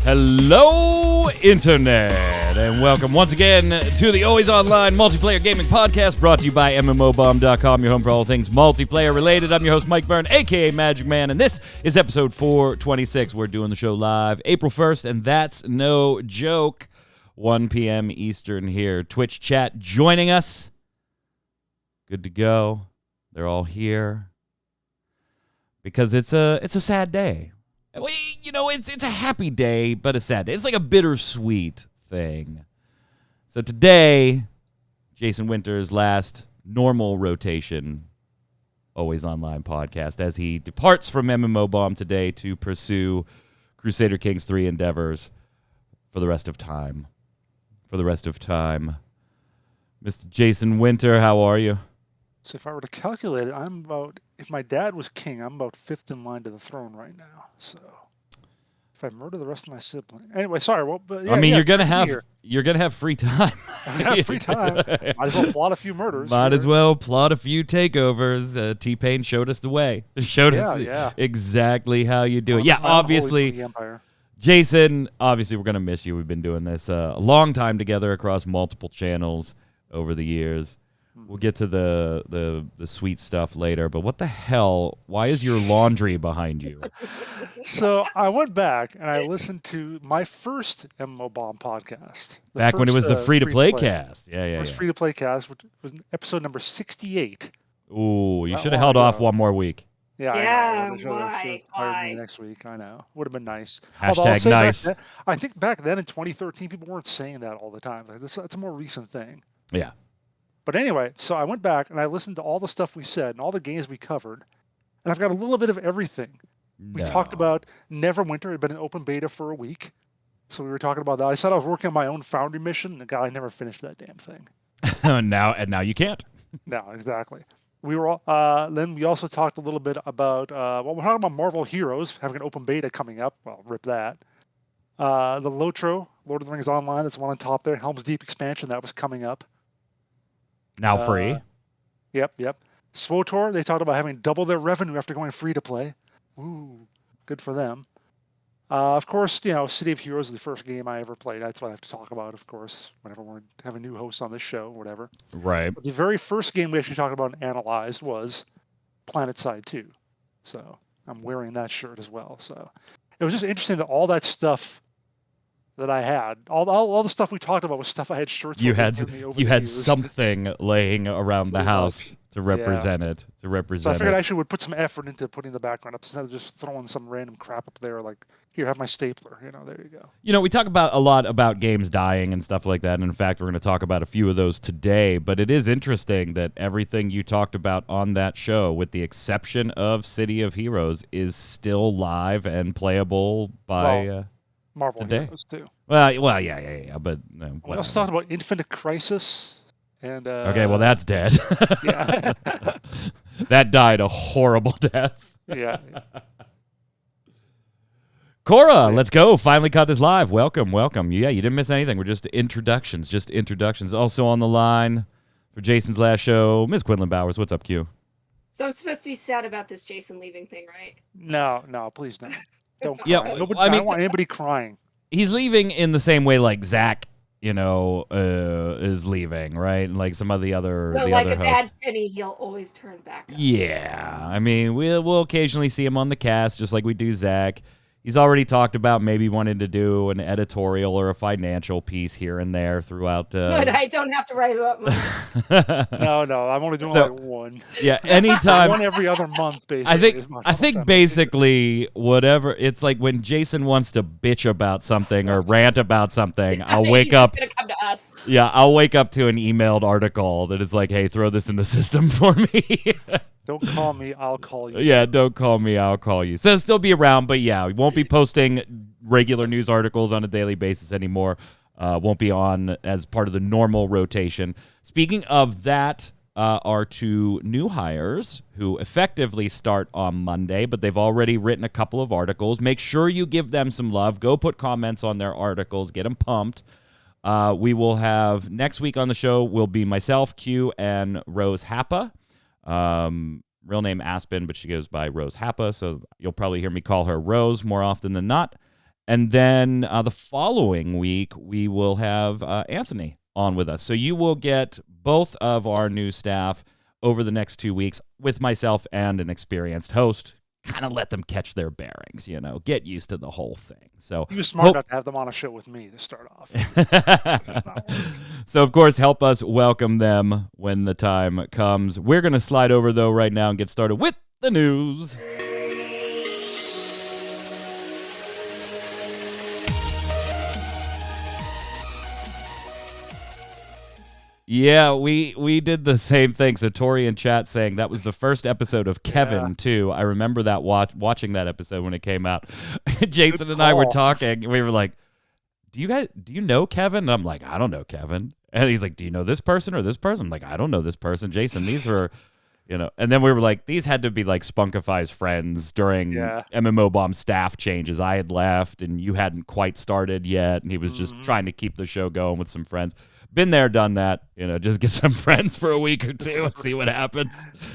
Hello, Internet, and welcome once again to the Always Online Multiplayer Gaming Podcast, brought to you by mmorpg.com, your home for all things multiplayer related. I'm your host, Mike Byrne, a.k.a. Magicman, and this is episode 426. We're doing the show live April 1st, and that's no joke. 1 p.m. Eastern here. Twitch chat joining us. Good to go. They're all here because it's a sad day. It's a happy day, but a sad day. It's like a bittersweet thing. So today, Jason Winter's last normal rotation, Always Online podcast, as he departs from MMO Bomb today to pursue Crusader Kings 3 endeavors for the rest of time. Mr. Jason Winter, how are you? So if I were to calculate it, if my dad was king, I'm about fifth in line to the throne right now. So if I murder the rest of my siblings, anyway, sorry. Well, but yeah, you're gonna have free time. I have free time. Might as well plot a few murders. Might as well plot a few takeovers. T-Pain showed us the way. Showed us exactly how you do it. Yeah, obviously. Jason, obviously we're gonna miss you. We've been doing this a long time together across multiple channels over the years. We'll get to the sweet stuff later, but what the hell? Why is your laundry behind you? So I went back and I listened to my first MMO Bomb podcast. Back when it was the free-to-play cast. First free-to-play cast, which was episode number 68. Ooh, you should have held off one more week. Yeah, why? Hired me next week. I know. Would have been nice. Hashtag nice. I think back then in 2013, people weren't saying that all the time. That's a more recent thing. Yeah. But anyway, so I went back and I listened to all the stuff we said and all the games we covered, and I've got a little bit of everything. We talked about Neverwinter. It had been in open beta for a week, so we were talking about that. I said I was working on my own Foundry mission, and God, I never finished that damn thing. now you can't. No, exactly. We were then we also talked a little bit about we're talking about Marvel Heroes having an open beta coming up. Well, rip that. The Lotro, Lord of the Rings Online, that's one on top there. Helm's Deep expansion that was coming up. Now free. Yep. SWTOR, they talked about having double their revenue after going free to play. Ooh, good for them. Of course, City of Heroes is the first game I ever played. That's what I have to talk about, of course, whenever we have a new host on this show or whatever. Right. But the very first game we actually talked about and analyzed was PlanetSide 2. So I'm wearing that shirt as well. So it was just interesting that all that stuff that I had, all the stuff we talked about was stuff I had shirts. You had something laying around the house to represent it. So I figured I actually would put some effort into putting the background up instead of just throwing some random crap up there. Like, here, have my stapler. There you go. We talk about a lot about games dying and stuff like that. And in fact, we're going to talk about a few of those today. But it is interesting that everything you talked about on that show, with the exception of City of Heroes, is still live and playable by Marvel today. Heroes too. Well, yeah. But we also talked about Infinite Crisis. And okay, well, that's dead. Yeah. That died a horrible death. Yeah. Cora, let's go. Finally caught this live. Welcome. Yeah, you didn't miss anything. We're just introductions. Also on the line for Jason's last show, Ms. Quinlan Bowers. What's up, Q? So I'm supposed to be sad about this Jason leaving thing, right? No, please don't. Don't cry. Yeah, I don't want anybody crying. He's leaving in the same way like Zach, is leaving, right? Like some of the other So the like other a hosts. bad penny, he'll always turn back up. Yeah, we'll occasionally see him on the cast, just like we do Zach. He's already talked about maybe wanting to do an editorial or a financial piece here and there throughout. Good, I don't have to write about money. No, I'm only doing like one. Yeah, anytime. One every other month, basically. I think basically whatever. It's like when Jason wants to bitch about something or rant about something, I'll wake up. He's gonna come to us. Yeah, I'll wake up to an emailed article that is like, "Hey, throw this in the system for me." Don't call me, I'll call you. Yeah, don't call me, I'll call you. So still be around, but yeah, we won't be posting regular news articles on a daily basis anymore. Won't be on as part of the normal rotation. Speaking of that, are two new hires who effectively start on Monday, but they've already written a couple of articles. Make sure you give them some love. Go put comments on their articles. Get them pumped. We will have next week on the show will be myself, Q, and Rose Happa. Real name Aspen, but she goes by Rose Happa, so you'll probably hear me call her Rose more often than not. And then the following week, we will have Anthony on with us. So you will get both of our new staff over the next 2 weeks with myself and an experienced host. Kind of let them catch their bearings, get used to the whole thing. So He was smart enough to have them on a show with me to start off. So, of course, help us welcome them when the time comes. We're going to slide over, though, right now and get started with the news. Yeah, we did the same thing. So Tori in chat saying that was the first episode of Kevin, too. I remember that watching that episode when it came out. Jason and I were talking. We were like, do you know Kevin? And I'm like, I don't know Kevin. And he's like, do you know this person or this person? I'm like, I don't know this person. Jason, these were, And then we were like, these had to be like Spunkify's friends during MMO Bomb staff changes. I had left and you hadn't quite started yet. And he was just trying to keep the show going with some friends. Been there, done that. Just get some friends for a week or two and see what happens.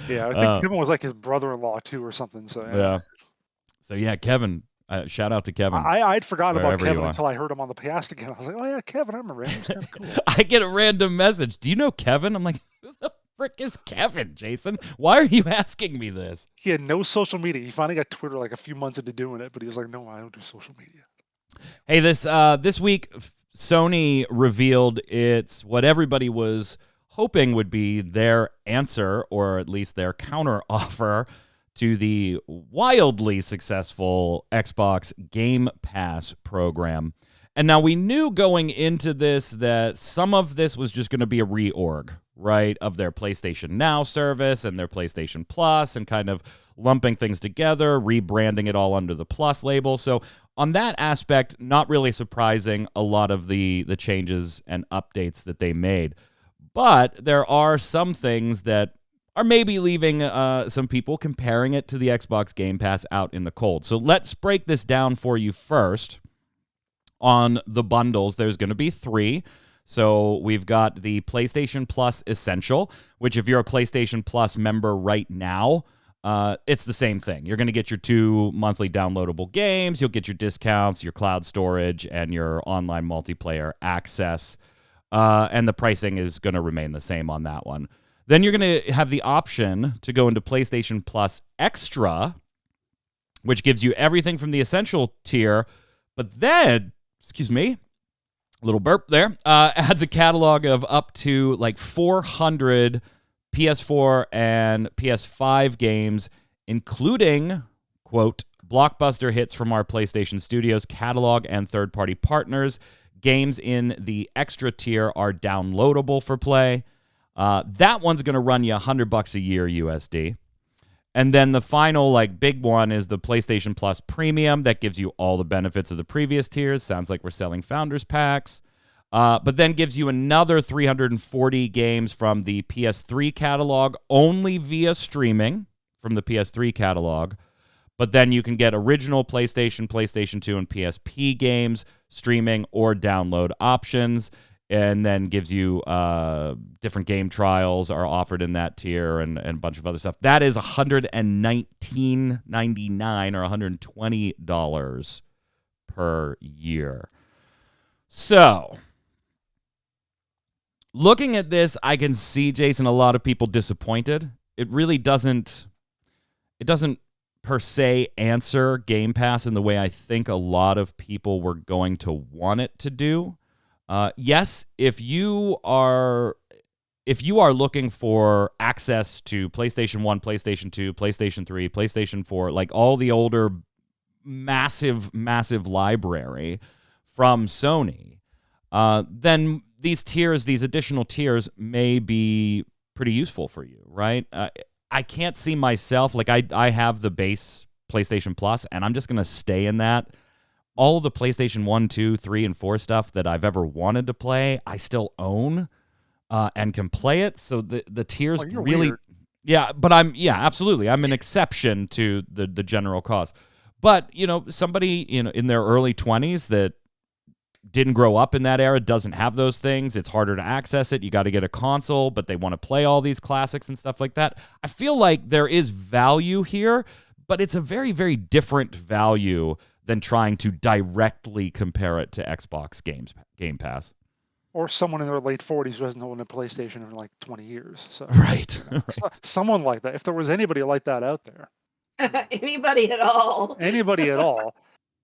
Yeah, I think Kevin was like his brother-in-law too, or something. So yeah. So yeah, Kevin. Shout out to Kevin. I'd forgotten about Kevin you are. until I heard him on the cast again. I was like, oh yeah, Kevin, I remember him. He's kind of cool. I get a random message. Do you know Kevin? I'm like, who the frick is Kevin, Jason? Why are you asking me this? He had no social media. He finally got Twitter like a few months into doing it, but he was like, no, I don't do social media. Hey, this week, Sony revealed what everybody was hoping would be their answer, or at least their counter offer to the wildly successful Xbox Game Pass program. And now we knew going into this that some of this was just going to be a reorg, right, of their PlayStation Now service and their PlayStation Plus, and kind of lumping things together, rebranding it all under the Plus label. So on that aspect, not really surprising, a lot of the changes and updates that they made. But there are some things that are maybe leaving some people comparing it to the Xbox Game Pass out in the cold. So let's break this down for you first. On the bundles, there's going to be 3. So we've got the PlayStation Plus Essential, which if you're a PlayStation Plus member right now, it's the same thing. You're going to get your 2 monthly downloadable games. You'll get your discounts, your cloud storage, and your online multiplayer access. And the pricing is going to remain the same on that one. Then you're going to have the option to go into PlayStation Plus Extra, which gives you everything from the Essential tier. But then, excuse me, a little burp there, adds a catalog of up to like 400 PS4 and PS5 games, including, quote, blockbuster hits from our PlayStation Studios catalog and third-party partners. Games in the extra tier are downloadable for play. That one's going to run you $100 a year USD. And then the final big one is the PlayStation Plus Premium. That gives you all the benefits of the previous tiers. Sounds like we're selling Founders Packs. But then gives you another 340 games from the PS3 catalog, only via streaming from the PS3 catalog. But then you can get original PlayStation, PlayStation 2, and PSP games, streaming or download options, and then gives you different game trials are offered in that tier and a bunch of other stuff. That is $119.99 or $120 per year. So, looking at this, I can see, Jason, a lot of people disappointed. It really doesn't per se answer Game Pass in the way I think a lot of people were going to want it to do. Yes, if you are looking for access to PlayStation 1, PlayStation 2, PlayStation 3, PlayStation 4, like all the older massive library from Sony, then these additional tiers may be pretty useful for you, right? I can't see myself, I have the base PlayStation Plus, and I'm just going to stay in that. All of the PlayStation 1, 2, 3, and 4 stuff that I've ever wanted to play, I still own and can play it. So the tiers really... Weird. Yeah, but absolutely. I'm an exception to the general cause. But, somebody, in their early 20s that didn't grow up in that era, doesn't have those things. It's harder to access it. You got to get a console, but they want to play all these classics and stuff like that. I feel like there is value here, but it's a very, very different value than trying to directly compare it to Xbox Game Pass. Or someone in their late 40s who hasn't owned a PlayStation in like 20 years. So, Right. someone like that. If there was anybody like that out there. Anybody at all. Anybody at all.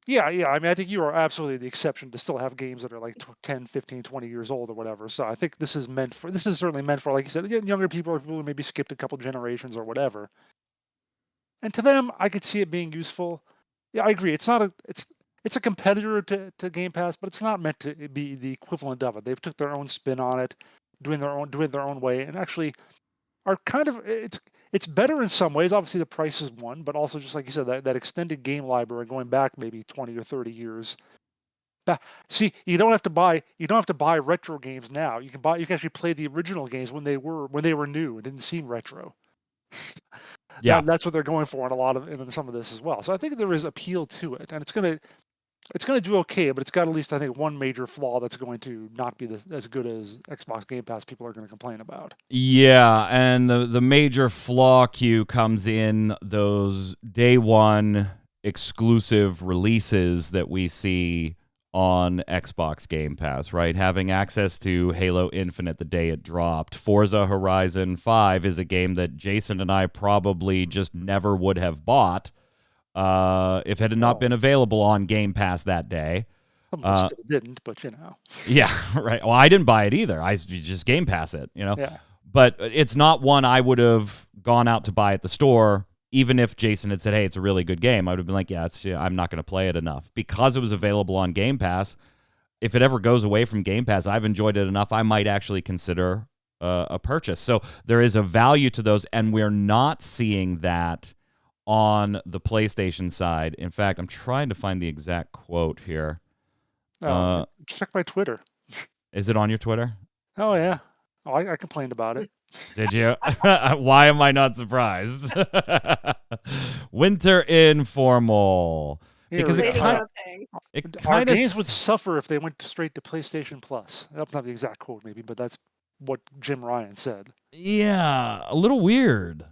Yeah. I mean, I think you are absolutely the exception to still have games that are like 10, 15, 20 years old or whatever. So I think this is certainly meant for, like you said, younger people or people who maybe skipped a couple generations or whatever. And to them, I could see it being useful. Yeah, I agree. It's a competitor to Game Pass, but it's not meant to be the equivalent of it. They've took their own spin on it, doing it their own way, and actually are kind of it's better in some ways. Obviously, the price is one, but also just like you said, that extended game library going back maybe 20 or 30 years. See, you don't have to buy retro games now. You can actually play the original games when they were new and didn't seem retro. Yeah. That's what they're going for in some of this as well. So I think there is appeal to it, and it's gonna do okay, but it's got at least, I think, one major flaw that's going to not be as good as Xbox Game Pass people are going to complain about. Yeah, and the major flaw Q comes in those day one exclusive releases that we see on Xbox Game Pass, right? Having access to Halo Infinite the day it dropped. Forza Horizon 5 is a game that Jason and I probably just never would have bought if it had not been available on Game Pass that day. Some of us still didn't, but Yeah, right. Well, I didn't buy it either. I just Game Pass it, Yeah. But it's not one I would have gone out to buy at the store. Even if Jason had said, hey, it's a really good game, I would have been like, I'm not going to play it enough. Because it was available on Game Pass, if it ever goes away from Game Pass, I've enjoyed it enough, I might actually consider a purchase. So there is a value to those, and we're not seeing that on the PlayStation side. In fact, I'm trying to find the exact quote here. Check my Twitter. Is it on your Twitter? Oh, yeah. Oh, I complained about it. Did you? Why am I not surprised? Winter Informal. Because it kind Our of games would suffer if they went straight to PlayStation Plus. That's not the exact quote, maybe, but that's what Jim Ryan said. Yeah, a little weird.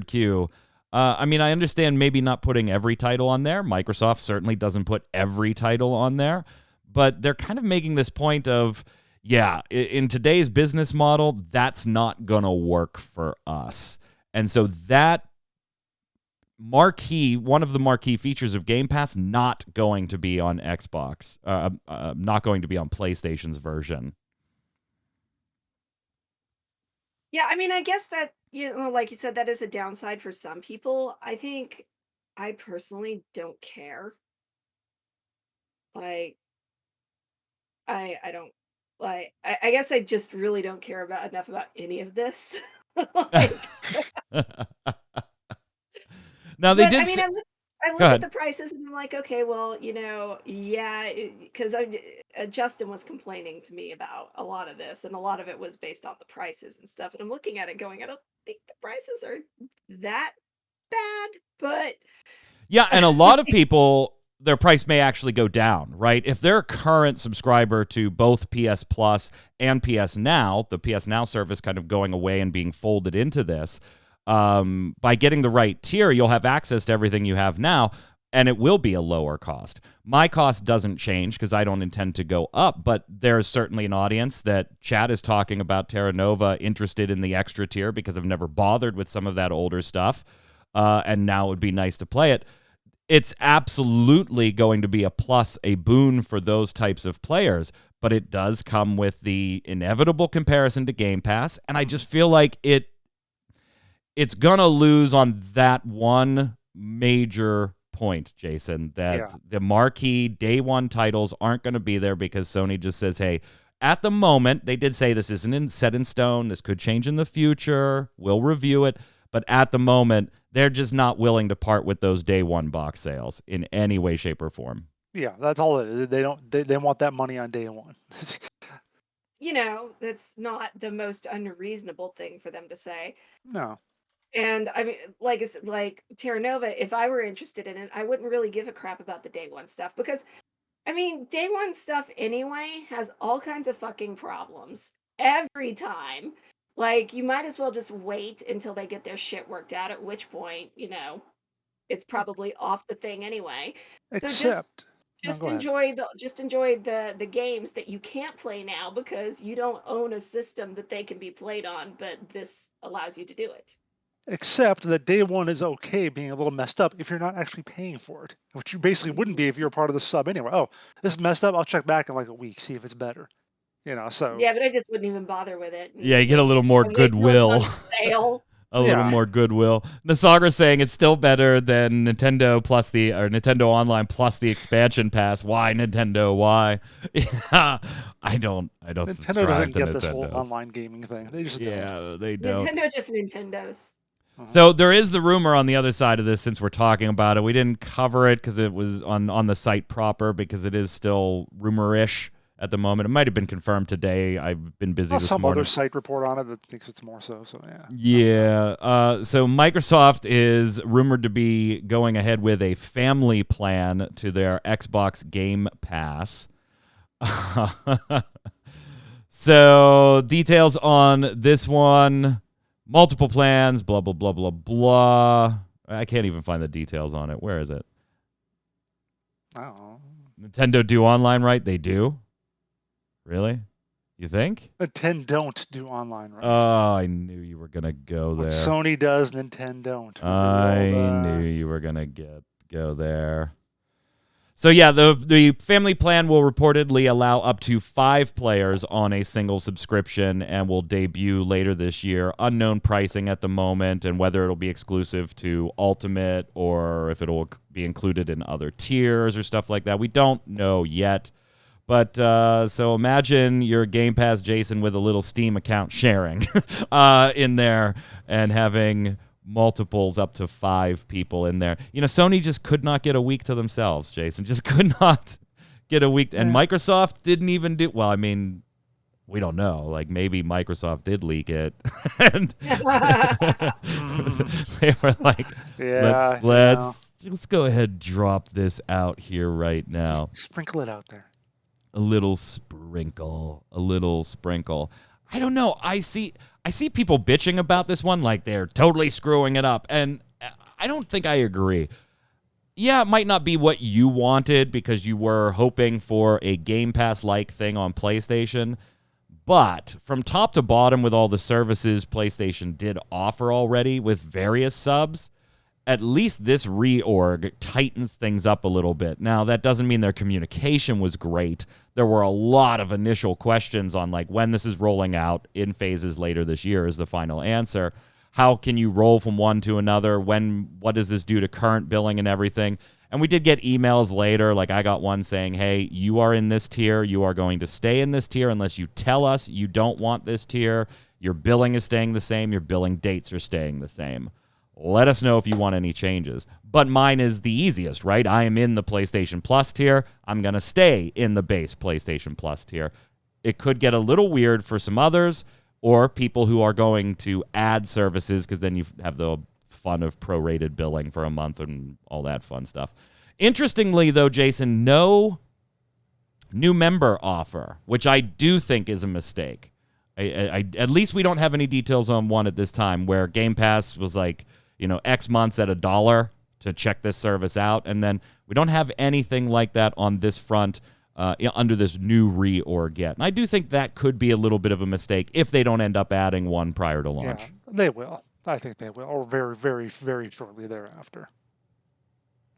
Q. I mean, I understand maybe not putting every title on there. Microsoft certainly doesn't put every title on there, but they're kind of making this point of, yeah, in today's business model, that's not going to work for us. And so that one of the marquee features of Game Pass, not going to be on Xbox, not going to be on PlayStation's version. Yeah, I mean, I guess that, like you said, that is a downside for some people. I think I personally don't care. Like, I don't like. I guess I just really don't care enough about any of this. Now they but did. I mean, I look at the prices and I'm like, okay, well, yeah, because Justin was complaining to me about a lot of this, and a lot of it was based on the prices and stuff. And I'm looking at it going, I don't think the prices are that bad, but yeah, and a lot of people, their price may actually go down, right? If they're a current subscriber to both PS Plus and PS Now, the PS Now service kind of going away and being folded into this, by getting the right tier, you'll have access to everything you have now, and it will be a lower cost. My cost doesn't change because I don't intend to go up, but there's certainly an audience that Chad is talking about Terra Nova, interested in the extra tier because I've never bothered with some of that older stuff, and now it would be nice to play it. It's absolutely going to be a plus, a boon for those types of players, but it does come with the inevitable comparison to Game Pass, and I just feel like it's going to lose on that one major point, Jason, that the marquee day one titles aren't going to be there because Sony just says, hey, at the moment, they did say this isn't set in stone. This could change in the future. We'll review it. But at the moment, they're just not willing to part with those day one box sales in any way, shape, or form. Yeah, that's all it is. They want that money on day one. That's not the most unreasonable thing for them to say. No. And I mean, like Terra Nova, if I were interested in it, I wouldn't really give a crap about the day one stuff because, I mean, day one stuff anyway has all kinds of fucking problems every time. Like, you might as well just wait until they get their shit worked out, at which point, it's probably off the thing anyway. So Except, no, just go ahead. enjoy the games that you can't play now because you don't own a system that they can be played on, but this allows you to do it. Except that day one is okay being a little messed up if you're not actually paying for it, which you basically wouldn't be if you're part of the sub anyway. Oh, this is messed up. I'll check back in like a week, see if it's better. So Yeah, but I just wouldn't even bother with it Yeah, you and get a little more wait till it's goodwill. on sale. A little Yeah. more goodwill. Nasaga's saying it's still better than Nintendo Nintendo Online plus the expansion pass. Why Nintendo? Why? Yeah, I don't Nintendo subscribe doesn't to get this whole Nintendo's. online gaming thing. They just don't. Yeah, they don't. Nintendo just Nintendos. So there is the rumor on the other side of this. Since we're talking about it, we didn't cover it because it was on the site proper because it is still rumor-ish at the moment. It might have been confirmed today. I've been busy this Some morning. other site report on it that thinks it's more so. So yeah. Yeah. So Microsoft is rumored to be going ahead with a family plan to their Xbox Game Pass. So details on this one, multiple plans, blah, blah, blah, blah, blah. I can't even find the details on it. Where is it? I don't know. Nintendo do online, right? They do? Really? You think? Nintendo don't do online, right? Oh, I knew you were going to go there. What Sony does, Nintendo don't. I knew you were going to go there. So yeah, the family plan will reportedly allow up to 5 players on a single subscription and will debut later this year. Unknown pricing at the moment and whether it'll be exclusive to Ultimate or if it'll be included in other tiers or stuff like that. We don't know yet. But so imagine your Game Pass, Jason, with a little Steam account sharing in there and having multiples up to 5 people in there. Sony just could not get a week to themselves, Jason. Just could not get a week. And Microsoft didn't even do... Well, I mean, we don't know. Like, maybe Microsoft did leak it. And they were like, let's go ahead and drop this out here right now. Just sprinkle it out there. A little sprinkle. I don't know. I see people bitching about this one like they're totally screwing it up, and I don't think I agree. Yeah, it might not be what you wanted because you were hoping for a Game Pass-like thing on PlayStation, but from top to bottom with all the services PlayStation did offer already with various subs, at least this reorg tightens things up a little bit. Now, that doesn't mean their communication was great. There were a lot of initial questions on like when this is rolling out in phases later this year is the final answer. How can you roll from one to another? What does this do to current billing and everything? And we did get emails later. Like I got one saying, hey, you are in this tier. You are going to stay in this tier unless you tell us you don't want this tier. Your billing is staying the same. Your billing dates are staying the same. Let us know if you want any changes. But mine is the easiest, right? I am in the PlayStation Plus tier. I'm going to stay in the base PlayStation Plus tier. It could get a little weird for some others or people who are going to add services because then you have the fun of prorated billing for a month and all that fun stuff. Interestingly, though, Jason, no new member offer, which I do think is a mistake. At least we don't have any details on one at this time where Game Pass was like, X months at $1 to check this service out. And then we don't have anything like that on this front under this new reorg yet. And I do think that could be a little bit of a mistake if they don't end up adding one prior to launch. Yeah, they will. I think they will. Or very, very, very shortly thereafter.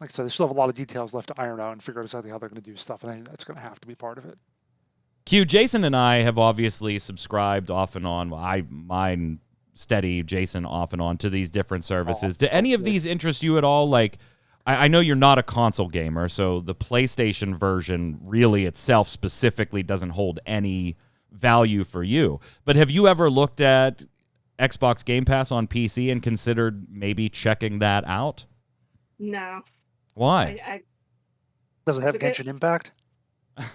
Like I said, they still have a lot of details left to iron out and figure out exactly how they're going to do stuff. And I think that's going to have to be part of it. Q, Jason and I have obviously subscribed off and on. Mine steady, Jason off and on to these different services. Do any of these interest you at all? Like, I know you're not a console gamer, so the PlayStation version really itself specifically doesn't hold any value for you. But have you ever looked at Xbox Game Pass on PC and considered maybe checking that out? No. Why? Does it have Genshin Impact?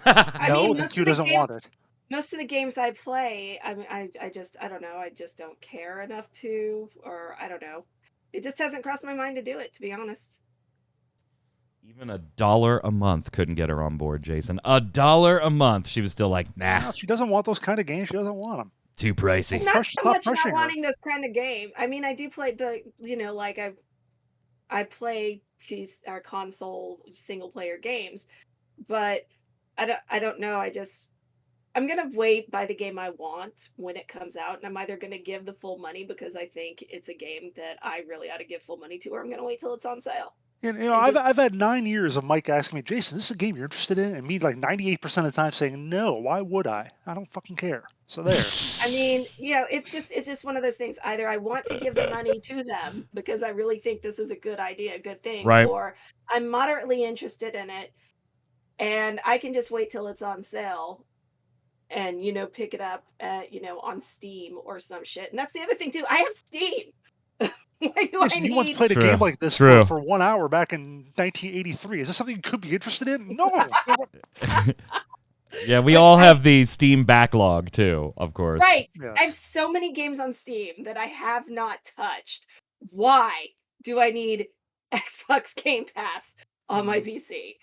I mean, the Q doesn't want it. Most of the games I play, I don't know. I just don't care enough to, or I don't know. It just hasn't crossed my mind to do it, to be honest. Even $1 a month couldn't get her on board, Jason. $1 a month. She was still like, nah. No, she doesn't want those kind of games. She doesn't want them. Too pricey. Not so much not wanting those kind of game. I mean, I do play, but like I play console single player games, but I don't know. I'm gonna wait buy the game I want when it comes out, and I'm either gonna give the full money because I think it's a game that I really ought to give full money to, or I'm gonna wait till it's on sale. And And just I've had 9 years of Mike asking me, Jason, this is a game you're interested in, and me like 98% of the time saying no. Why would I? I don't fucking care. So there. I mean, it's just one of those things. Either I want to give the money to them because I really think this is a good idea, a good thing, Right. or I'm moderately interested in it, and I can just wait till it's on sale and pick it up at on Steam or some shit. And that's the other thing too. I have Steam. Why do I Jason, you once need? played a True. game like this True. for 1 hour back in 1983. Is this something you could be interested in? No. Yeah, we Like, all have the Steam backlog too, of course. Right. Yes. I have so many games on Steam that I have not touched. Why do I need Xbox Game Pass on my PC?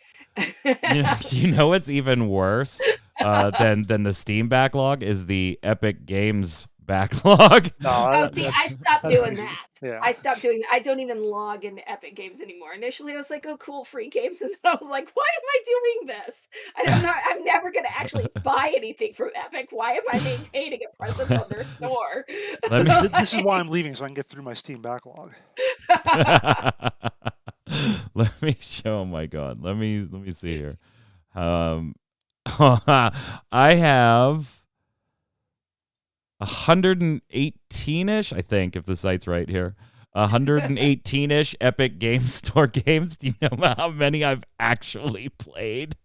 You know what's even worse than the Steam backlog is the Epic Games backlog. No, Oh, see, I stopped doing easy. that. Yeah. I stopped doing that. I don't even log into Epic Games anymore. Initially, I was like, "Oh, cool, free games," and then I was like, "Why am I doing this? I'm never going to actually buy anything from Epic. Why am I maintaining a presence on their store?" Let me- This is why I'm leaving, so I can get through my Steam backlog. Let me show. Oh my God. Let me see here. I have 118-ish, I think, if the site's right here. 118-ish Epic Game Store games. Do you know how many I've actually played?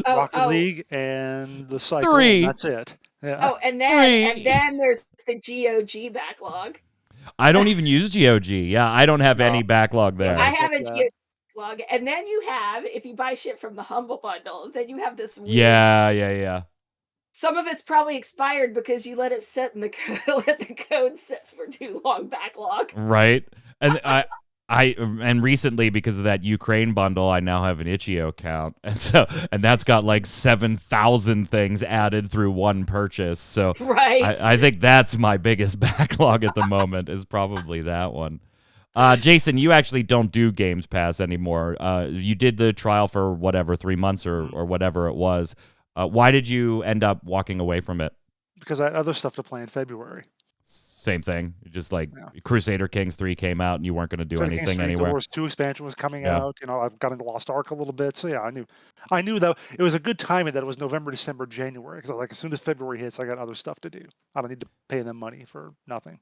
Rocket League and the Cycle. 3. And that's it. Yeah. Oh, and then there's the GOG backlog. I don't even use GOG. Yeah, I don't have any backlog there. I have a GOG backlog, and then you have, if you buy shit from the Humble Bundle, then you have this weird, Yeah. some of it's probably expired because you let it sit in the let the code sit for too long backlog. Right. And and recently, because of that Ukraine bundle, I now have an itch.io account, and that's got like 7,000 things added through one purchase. So Right. I think that's my biggest backlog at the moment is probably that one. Jason, you actually don't do Games Pass anymore. You did the trial for whatever 3 months or whatever it was. Why did you end up walking away from it? Because I had other stuff to play in February. Same thing. Just like Crusader Kings 3 came out and you weren't going to do anything anywhere. The Wars 2 expansion was coming out. I've got into Lost Ark a little bit. So I knew that it was a good timing that it was November, December, January. Because like as soon as February hits, I got other stuff to do. I don't need to pay them money for nothing.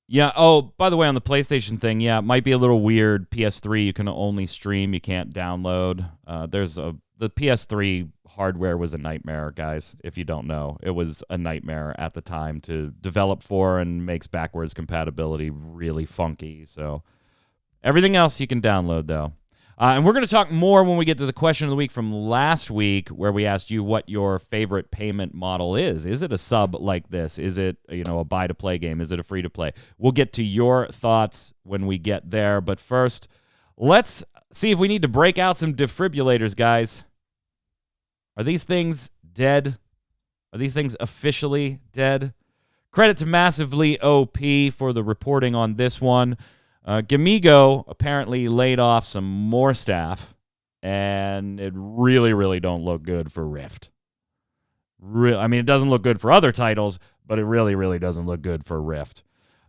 Yeah. Oh, by the way, on the PlayStation thing, it might be a little weird. PS3, you can only stream. You can't download. The PS3 hardware was a nightmare, guys. If you don't know, it was a nightmare at the time to develop for, and makes backwards compatibility really funky. So everything else you can download though. And we're going to talk more when we get to the question of the week from last week, where we asked you what your favorite payment model is. Is it a sub like this? Is it, a buy-to-play game? Is it a free-to-play? We'll get to your thoughts when we get there. But first, let's see if we need to break out some defibrillators, guys. Are these things dead? Are these things officially dead? Credit to Massively OP for the reporting on this one. Gamigo apparently laid off some more staff, and it really, really don't look good for Rift. It doesn't look good for other titles, but it really, really doesn't look good for Rift.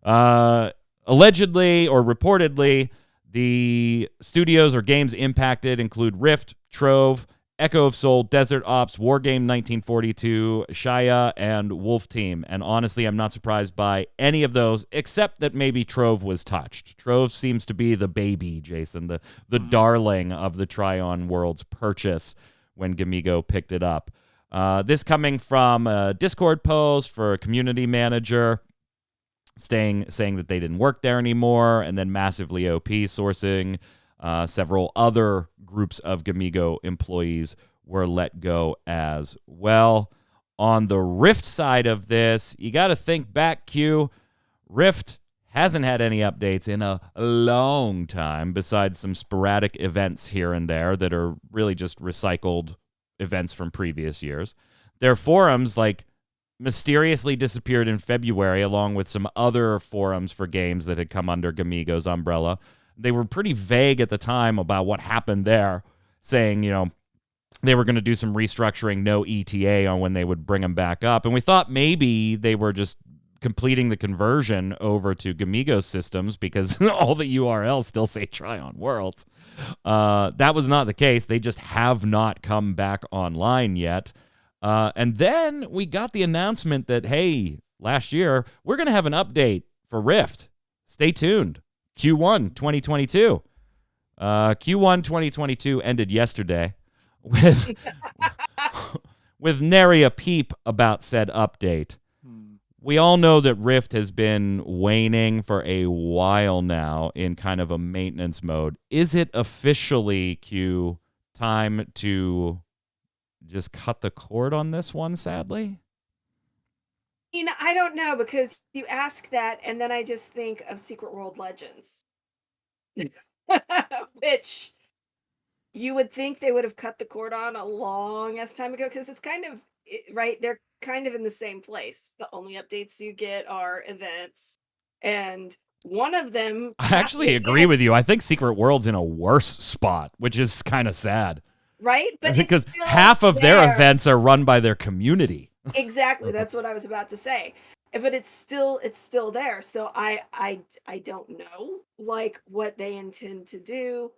Allegedly or reportedly, the studios or games impacted include Rift, Trove, Echo of Soul, Desert Ops, Wargame 1942, Shia, and Wolf Team. And honestly, I'm not surprised by any of those, except that maybe Trove was touched. Trove seems to be the baby, Jason, the darling of the Tryon World's purchase when Gamigo picked it up. This coming from a Discord post for a community manager saying that they didn't work there anymore, and then Massively OP sourcing several other groups of Gamigo employees were let go as well. On the Rift side of this, you got to think back, Q. Rift hasn't had any updates in a long time, besides some sporadic events here and there that are really just recycled events from previous years. Their forums, mysteriously disappeared in February, along with some other forums for games that had come under Gamigo's umbrella. They were pretty vague at the time about what happened there, saying, they were going to do some restructuring, no ETA on when they would bring them back up. And we thought maybe they were just completing the conversion over to Gamigo systems because all the URLs still say Tryon Worlds. That was not the case. They just have not come back online yet. And then we got the announcement that, hey, last year, we're going to have an update for Rift. Stay tuned. Q1 2022. Q1 2022 ended yesterday with nary a peep about said update. We all know that Rift has been waning for a while now in kind of a maintenance mode. Is it officially, Q, time to just cut the cord on this one, sadly? I don't know, because you ask that, and then I just think of Secret World Legends, which you would think they would have cut the cord on a long ass time ago, because it's kind of right. They're kind of in the same place. The only updates you get are events, and one of them. I actually agree with you. I think Secret World's in a worse spot, which is kind of sad. Right, but because half of their events are run by their community. Exactly, that's what I was about to say. But it's still there. So I don't know like what they intend to do.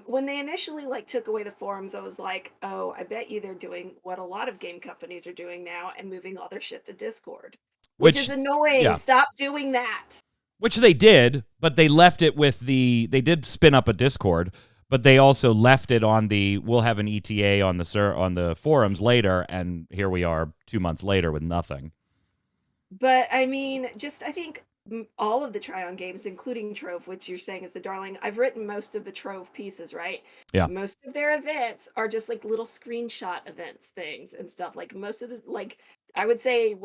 When they initially like took away the forums, I was like, oh, I bet you they're doing what a lot of game companies are doing now and moving all their shit to Discord, which is annoying. Yeah. Stop doing that. Which they did, but they left it with they did spin up a Discord, but they also left it on we'll have an ETA on the forums later, and here we are 2 months later with nothing. But I mean, I think all of the Tryon games, including Trove, which you're saying is the darling, I've written most of the Trove pieces, right? Yeah. Most of their events are just like little screenshot events, things and stuff. Like most of the, like, I would say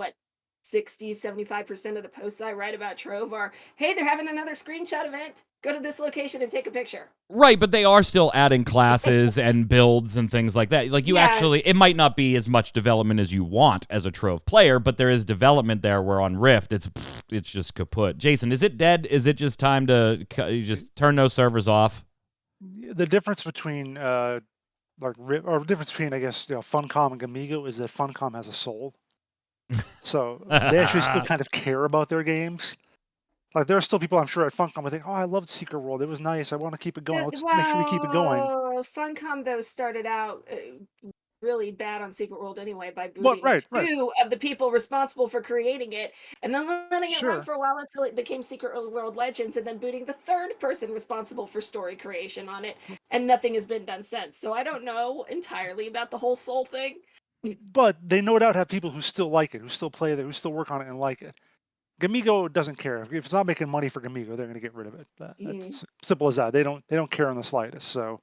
60-75% of the posts I write about Trove are, hey, they're having another screenshot event. Go to this location and take a picture. Right, but they are still adding classes and builds and things like that. Like it might not be as much development as you want as a Trove player, but there is development there where on Rift, it's just kaput. Jason, is it dead? Is it just time to just turn those servers off? The difference between I guess, Funcom and Gamigo is that Funcom has a soul. So they actually still kind of care about their games. Like there are still people I'm sure at Funcom who think, oh, I loved Secret World. It was nice. I want to keep it going. Let's make sure we keep it going. Funcom, though, started out really bad on Secret World anyway by booting two of the people responsible for creating it, and then letting it run for a while until it became Secret World Legends, and then booting the third person responsible for story creation on it, and nothing has been done since. So I don't know entirely about the whole soul thing. But they no doubt have people who still like it, who still play it, who still work on it and like it. Gamigo doesn't care. If it's not making money for Gamigo, they're going to get rid of it. It's simple as that. They don't care in the slightest. So,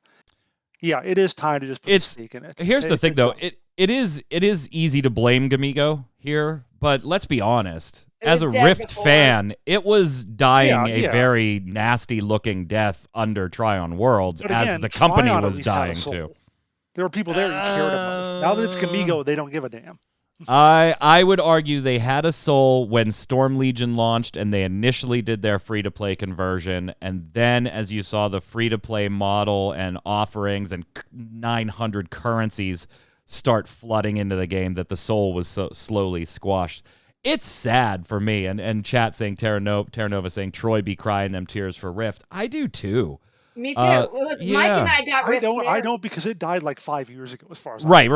yeah, it is time to just put a stake in it. Here's the thing, though. It is easy to blame Gamigo here, but let's be honest. As a Rift fan, it was dying a very nasty-looking death under Tryon Worlds, as the company was dying too. There were people there who cared about it. Now that it's Gamigo, they don't give a damn. I would argue they had a soul when Storm Legion launched, and they initially did their free-to-play conversion, and then as you saw the free-to-play model and offerings and 900 currencies start flooding into the game, that the soul was so slowly squashed. It's sad for me, and chat saying, Terra Nova saying, Troy be crying them tears for Rift. I do too. Me too. Look, Mike and I got Rift. I don't because it died like 5 years ago, as far as Right.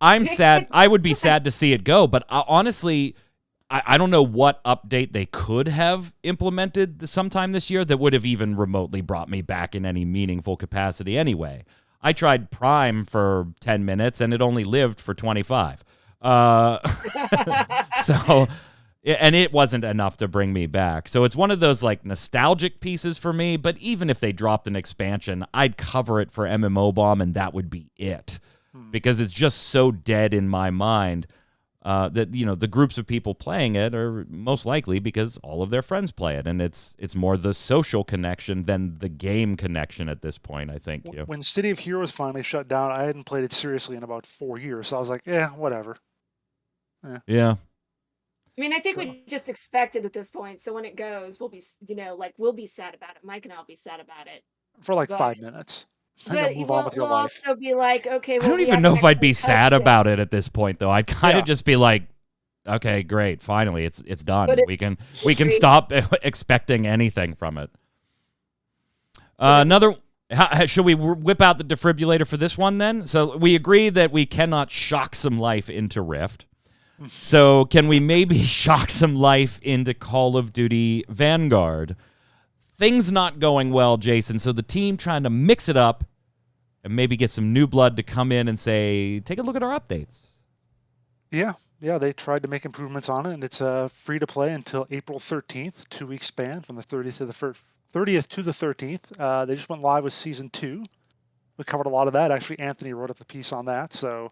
I'm sad. I would be sad to see it go, but honestly, I don't know what update they could have implemented sometime this year that would have even remotely brought me back in any meaningful capacity anyway. I tried Prime for 10 minutes, and it only lived for 25. So... and it wasn't enough to bring me back. So it's one of those like nostalgic pieces for me, but even if they dropped an expansion, I'd cover it for MMO Bomb and that would be it. Because it's just so dead in my mind that, the groups of people playing it are most likely because all of their friends play it. And it's more the social connection than the game connection at this point, I think. When City of Heroes finally shut down, I hadn't played it seriously in about 4 years. So I was like, whatever. Yeah. I mean, I think we just expect it at this point. So when it goes, we'll be, we'll be sad about it. Mike and I'll be sad about it. For like But 5 minutes. Then you'll but move on we'll with your we'll life. also be like, okay, I well, don't we even know haven't if I'd actually be sad touched about it at this point, though. I'd kind of Yeah. just be like, okay, great, finally, it's done. But We can stop expecting anything from it. Another. Should we whip out the defibrillator for this one then? So we agree that we cannot shock some life into Rift. So can we maybe shock some life into Call of Duty Vanguard? Things not going well, Jason. So the team trying to mix it up and maybe get some new blood to come in and say, take a look at our updates. Yeah, they tried to make improvements on it, and it's free to play until April 13th, 2-week span from the 30th to the 30th to the 13th. They just went live with Season 2. We covered a lot of that. Actually, Anthony wrote up the piece on that. So,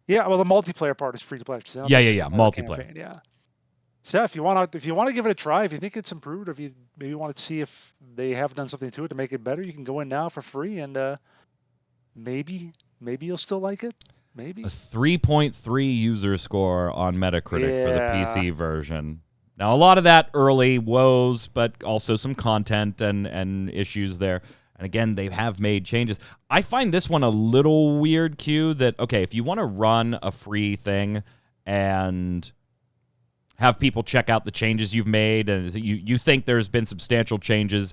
yeah, well, the multiplayer part is free to play. Yeah, multiplayer. Campaign, yeah. So if you want to give it a try, if you think it's improved, if you maybe want to see if they have done something to it to make it better, you can go in now for free, and maybe you'll still like it. Maybe a 3.3 user score on Metacritic for the PC version. Now, a lot of that early woes, but also some content and issues there. And again, they have made changes. I find this one a little weird, Q, that, okay, if you want to run a free thing and have people check out the changes you've made, and you think there's been substantial changes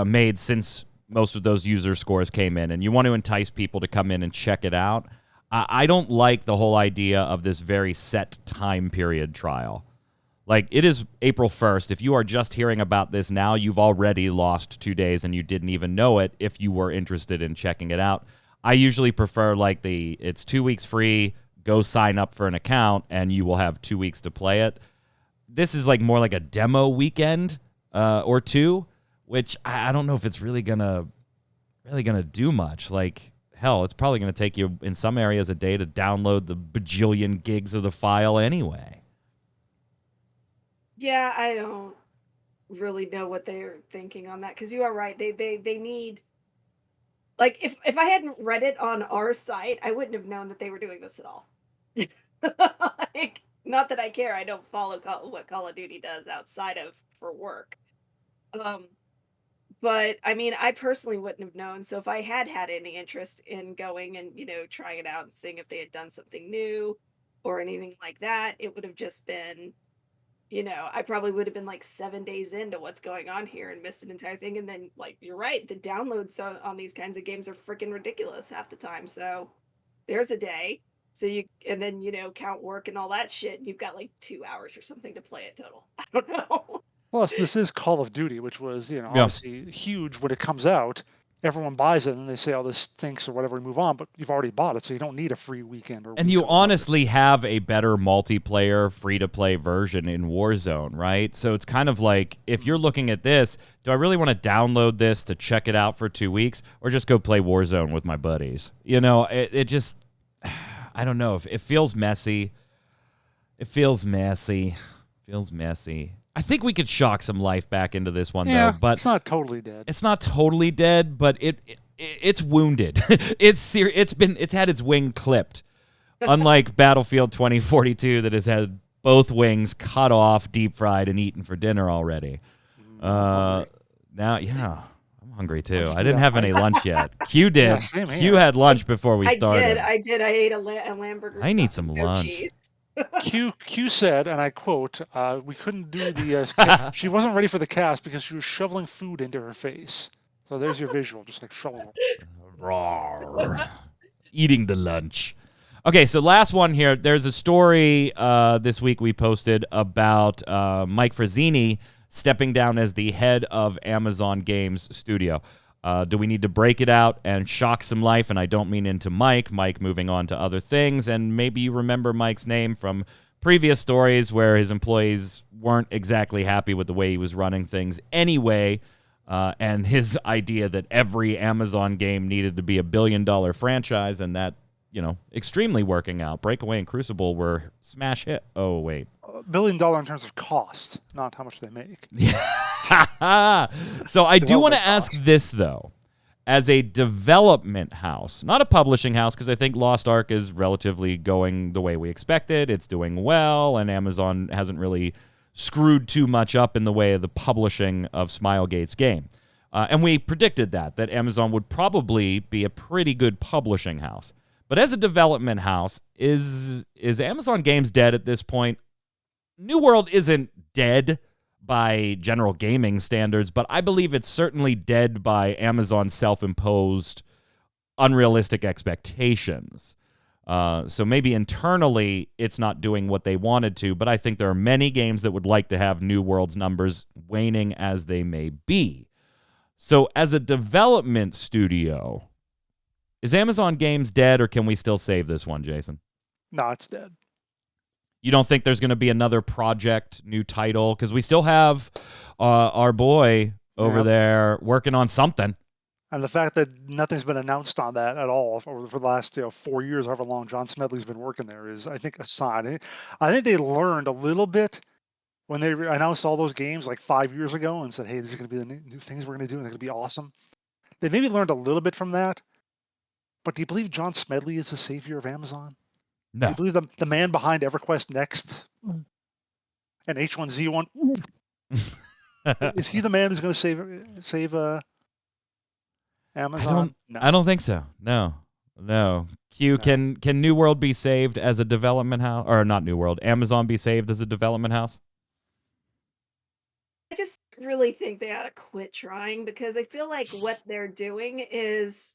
made since most of those user scores came in, and you want to entice people to come in and check it out, I don't like the whole idea of this very set time period trial. Like, it is April 1st. If you are just hearing about this now, you've already lost 2 days and you didn't even know it if you were interested in checking it out. I usually prefer, like, it's 2 weeks free, go sign up for an account, and you will have 2 weeks to play it. This is, like, more like a demo weekend or two, which I don't know if it's really gonna do much. Like, hell, it's probably going to take you, in some areas, a day to download the bajillion gigs of the file anyway. Yeah, I don't really know what they're thinking on that, because you are right. They need, like, if I hadn't read it on our site, I wouldn't have known that they were doing this at all. Like, not that I care. I don't follow what Call of Duty does outside of for work. But I mean, I personally wouldn't have known. So if I had any interest in going and, trying it out and seeing if they had done something new or anything like that, it would have just been, I probably would have been like 7 days into what's going on here and missed an entire thing. And then, like, you're right, the downloads on these kinds of games are freaking ridiculous half the time. So there's a day. So and then, count work and all that shit. And you've got like 2 hours or something to play it total. I don't know. Plus, this is Call of Duty, which was, obviously huge when it comes out. Everyone buys it, and they say, "Oh, this stinks" or whatever. We move on, but you've already bought it, so you don't need a free weekend. And you honestly have a better multiplayer, free-to-play version in Warzone, right? So it's kind of like, if you're looking at this, do I really want to download this to check it out for 2 weeks, or just go play Warzone with my buddies? It just, I don't know. It feels messy. It feels messy. I think we could shock some life back into this one, though. But it's not totally dead. It's not totally dead, but it's wounded. It's had its wing clipped. Unlike Battlefield 2042, that has had both wings cut off, deep fried, and eaten for dinner already. Now, I'm hungry too. I didn't have any lunch yet. Q did. Same here. Q had lunch before we started. I did. I ate a lamb burger. I need some lunch. Cheese. Q said, and I quote, "We couldn't do the." She wasn't ready for the cast because she was shoveling food into her face. So there's your visual, just like shoveling. Eating the lunch. Okay, so last one here. There's a story this week we posted about Mike Frazzini stepping down as the head of Amazon Games Studio. Do we need to break it out and shock some life? And I don't mean into Mike moving on to other things. And maybe you remember Mike's name from previous stories where his employees weren't exactly happy with the way he was running things anyway. And his idea that every Amazon game needed to be a $1 billion franchise, and that, extremely working out. Breakaway and Crucible were smash hit. Oh, wait. $1 billion in terms of cost, not how much they make. So I do want to ask this, though. as a development house, not a publishing house, because I think Lost Ark is relatively going the way we expected. It's doing well, and Amazon hasn't really screwed too much up in the way of the publishing of Smilegate's game. And we predicted that Amazon would probably be a pretty good publishing house. But as a development house, is Amazon Games dead at this point? New World isn't dead by general gaming standards, but I believe it's certainly dead by Amazon's self-imposed unrealistic expectations. So maybe internally it's not doing what they wanted to, but I think there are many games that would like to have New World's numbers waning as they may be. So as a development studio, is Amazon Games dead, or can we still save this one, Jason? No, it's dead. You don't think there's going to be another project, new title? Because we still have our boy over there working on something. And the fact that nothing's been announced on that at all for the last 4 years, however long John Smedley's been working there, is, I think, a sign. I think they learned a little bit when they announced all those games like 5 years ago and said, hey, these are going to be the new things we're going to do, and they're going to be awesome. They maybe learned a little bit from that. But do you believe John Smedley is the savior of Amazon? No. Do you believe the man behind EverQuest Next and H1Z1? Is he the man who's going to save Amazon? I don't think so. No. Q, no. Can New World be saved as a development house? Or not New World, Amazon be saved as a development house? I just really think they ought to quit trying, because I feel like what they're doing is,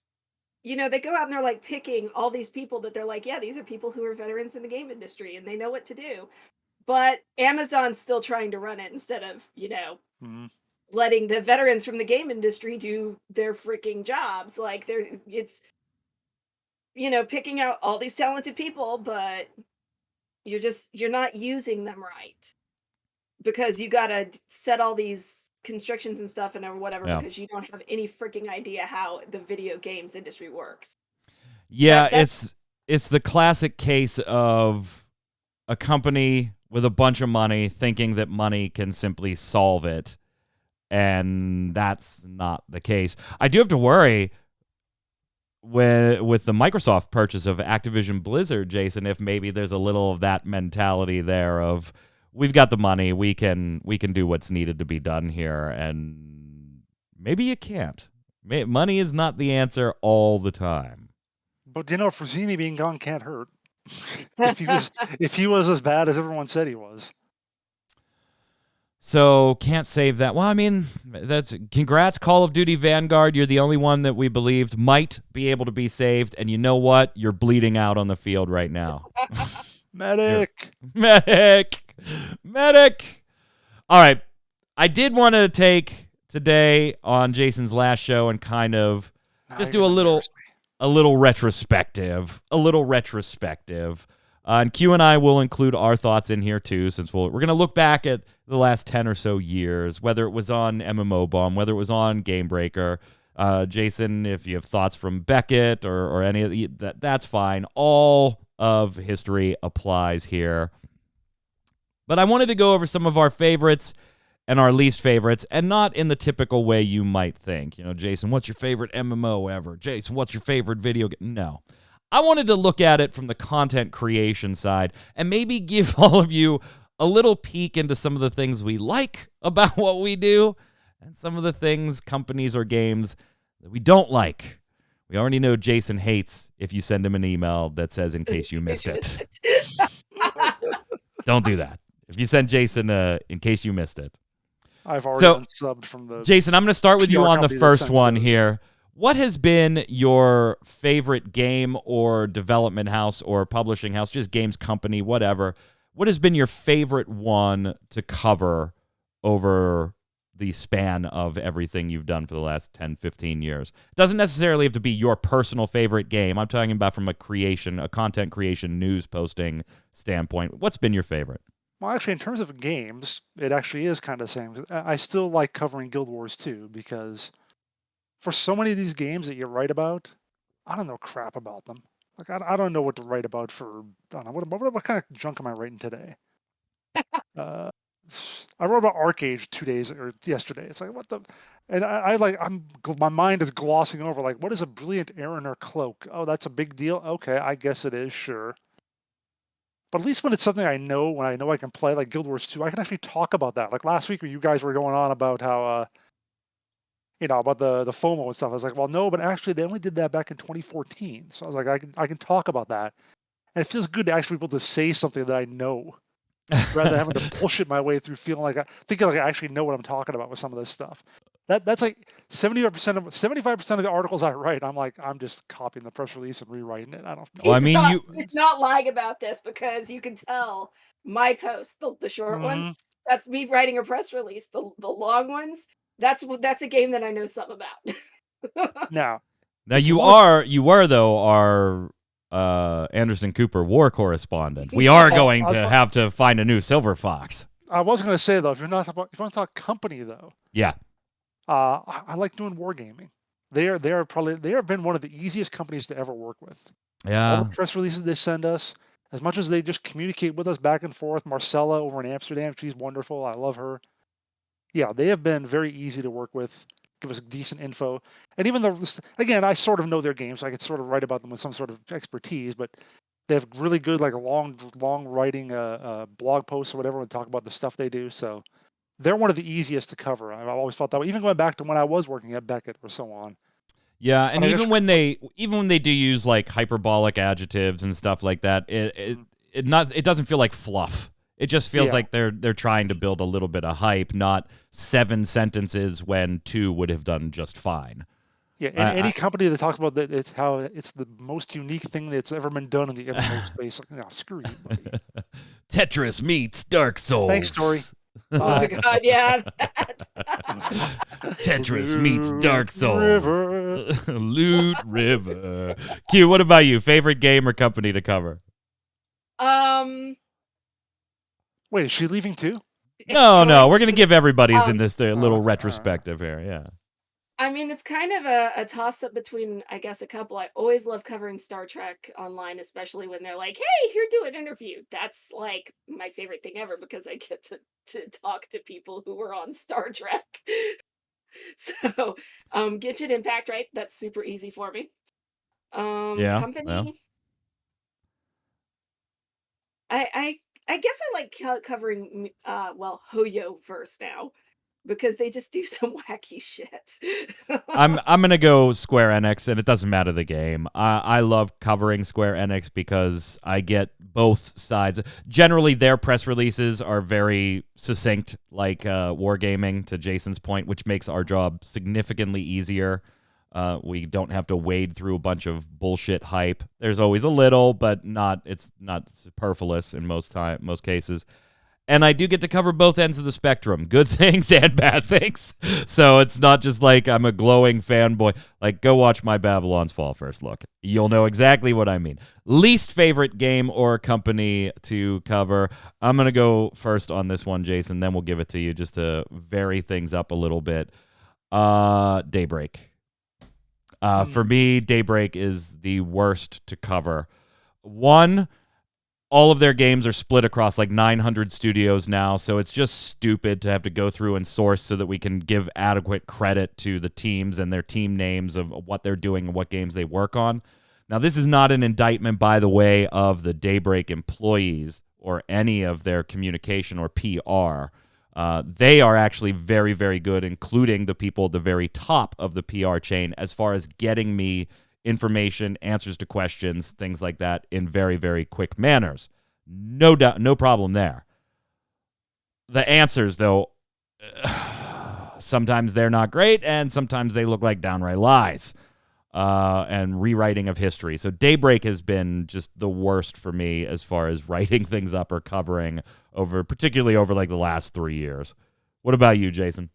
they go out and they're like picking all these people that they're like, yeah, these are people who are veterans in the game industry and they know what to do. But Amazon's still trying to run it instead of, letting the veterans from the game industry do their freaking jobs. Like it's picking out all these talented people, but you're not using them right, because you got to set all these constrictions and stuff and or whatever, because you don't have any freaking idea how the video games industry works. Yeah, it's the classic case of a company with a bunch of money thinking that money can simply solve it, and that's not the case. I do have to worry with the Microsoft purchase of Activision Blizzard, Jason, if maybe there's a little of that mentality there of, we've got the money, we can do what's needed to be done here, and maybe you can't. Money is not the answer all the time. But Frazzini being gone can't hurt. if he was as bad as everyone said he was. So can't save that. Well, I mean, congrats, Call of Duty Vanguard. You're the only one that we believed might be able to be saved, and you know what? You're bleeding out on the field right now. Medic. All right. I did want to take today on Jason's last show and kind of just do a little retrospective. And Q and I will include our thoughts in here too, since we're going to look back at the last 10 or so years, whether it was on MMO Bomb, whether it was on Game Breaker. Jason, if you have thoughts from Beckett or any of that's fine. All of history applies here. But I wanted to go over some of our favorites and our least favorites, and not in the typical way you might think. Jason, what's your favorite MMO ever? Jason, what's your favorite video game? No. I wanted to look at it from the content creation side and maybe give all of you a little peek into some of the things we like about what we do and some of the things, companies or games, that we don't like. We already know Jason hates if you send him an email that says, in case you missed it. Don't do that. If you send Jason, in case you missed it. I've already unsubbed from the... Jason, I'm going to start with you on the first one here. What has been your favorite game or development house or publishing house, just games company, whatever? What has been your favorite one to cover over the span of everything you've done for the last 10, 15 years? It doesn't necessarily have to be your personal favorite game. I'm talking about from a content creation, news posting standpoint. What's been your favorite? Well, actually, in terms of games, it actually is kind of the same. I still like covering Guild Wars 2, because for so many of these games that you write about, I don't know crap about them. Like, I don't know what to write about for, I don't know, what kind of junk am I writing today? I wrote about ArcAge 2 days or yesterday. It's like what the, and my mind is glossing over like what is a brilliant Aaron or cloak? Oh, that's a big deal. Okay, I guess it is. Sure. But at least when it's something I know, when I know I can play, like Guild Wars 2, I can actually talk about that. Like last week, where you guys were going on about how, about the FOMO and stuff. I was like, well, no, but actually, they only did that back in 2014. So I was like, I can talk about that, and it feels good to actually be able to say something that I know, rather than having to bullshit my way through feeling like thinking like I actually know what I'm talking about with some of this stuff. That's like 75% of the articles I write. I'm just copying the press release and rewriting it. I don't know. Well, I mean, He's not lying about this because you can tell my posts, the short ones, that's me writing a press release. The long ones, that's a game that I know something about. Now you were though our Anderson Cooper war correspondent. We are going to have to find a new Silver Fox. I was going to say though, if you want to talk company though, Yeah. I like doing wargaming. They have been one of the easiest companies to ever work with. Yeah. All the press releases they send us, as much as they just communicate with us back and forth. Marcella over in Amsterdam, she's wonderful. I love her. Yeah, they have been very easy to work with. Give us decent info, and even though again, I sort of know their games, so I could sort of write about them with some sort of expertise. But they have really good, like long writing blog posts or whatever, and talk about the stuff they do. So they're one of the easiest to cover. I've always felt that way, even going back to when I was working at Beckett or so on. Yeah, and even when they do use like hyperbolic adjectives and stuff like that, it doesn't feel like fluff. It just feels like they're trying to build a little bit of hype, not 7 sentences when 2 would have done just fine. Yeah, and any company that talks about that, it's how it's the most unique thing that's ever been done in the MMO space. Like, no, screw you, buddy. Tetris meets Dark Souls. Thanks, Story. Oh my god, yeah. Tetris meets Dark Souls. Loot River. Q, what about you? Favorite game or company to cover? Wait, is she leaving too? No. We're going to give everybody's in this little retrospective here. Yeah. I mean, it's kind of a toss-up between, I guess, a couple. I always love covering Star Trek online, especially when they're like, hey, here, do an interview. That's like my favorite thing ever because I get to talk to people who were on Star Trek. So, Genshin Impact, right? That's super easy for me. Company. Yeah. I guess I like covering Hoyo verse now because they just do some wacky shit. I'm gonna go Square Enix, and it doesn't matter the game. I love covering Square Enix because I get both sides. Generally, their press releases are very succinct, like wargaming, to Jason's point, which makes our job significantly easier. We don't have to wade through a bunch of bullshit hype. There's always a little, but it's not superfluous in most cases. And I do get to cover both ends of the spectrum, good things and bad things. So it's not just like I'm a glowing fanboy. Like, go watch my Babylon's Fall first look. You'll know exactly what I mean. Least favorite game or company to cover. I'm going to go first on this one, Jason, then we'll give it to you just to vary things up a little bit. Daybreak. For me, Daybreak is the worst to cover. One, all of their games are split across like 900 studios now, so it's just stupid to have to go through and source so that we can give adequate credit to the teams and their team names of what they're doing and what games they work on. Now, this is not an indictment, by the way, of the Daybreak employees or any of their communication or PR. They are actually very, very good, including the people at the very top of the PR chain, as far as getting me information, answers to questions, things like that in very, very quick manners. No doubt, no problem there. The answers, though, sometimes they're not great, and sometimes they look like downright lies and rewriting of history. So Daybreak has been just the worst for me as far as writing things up or covering particularly over like the last 3 years. What about you, Jason?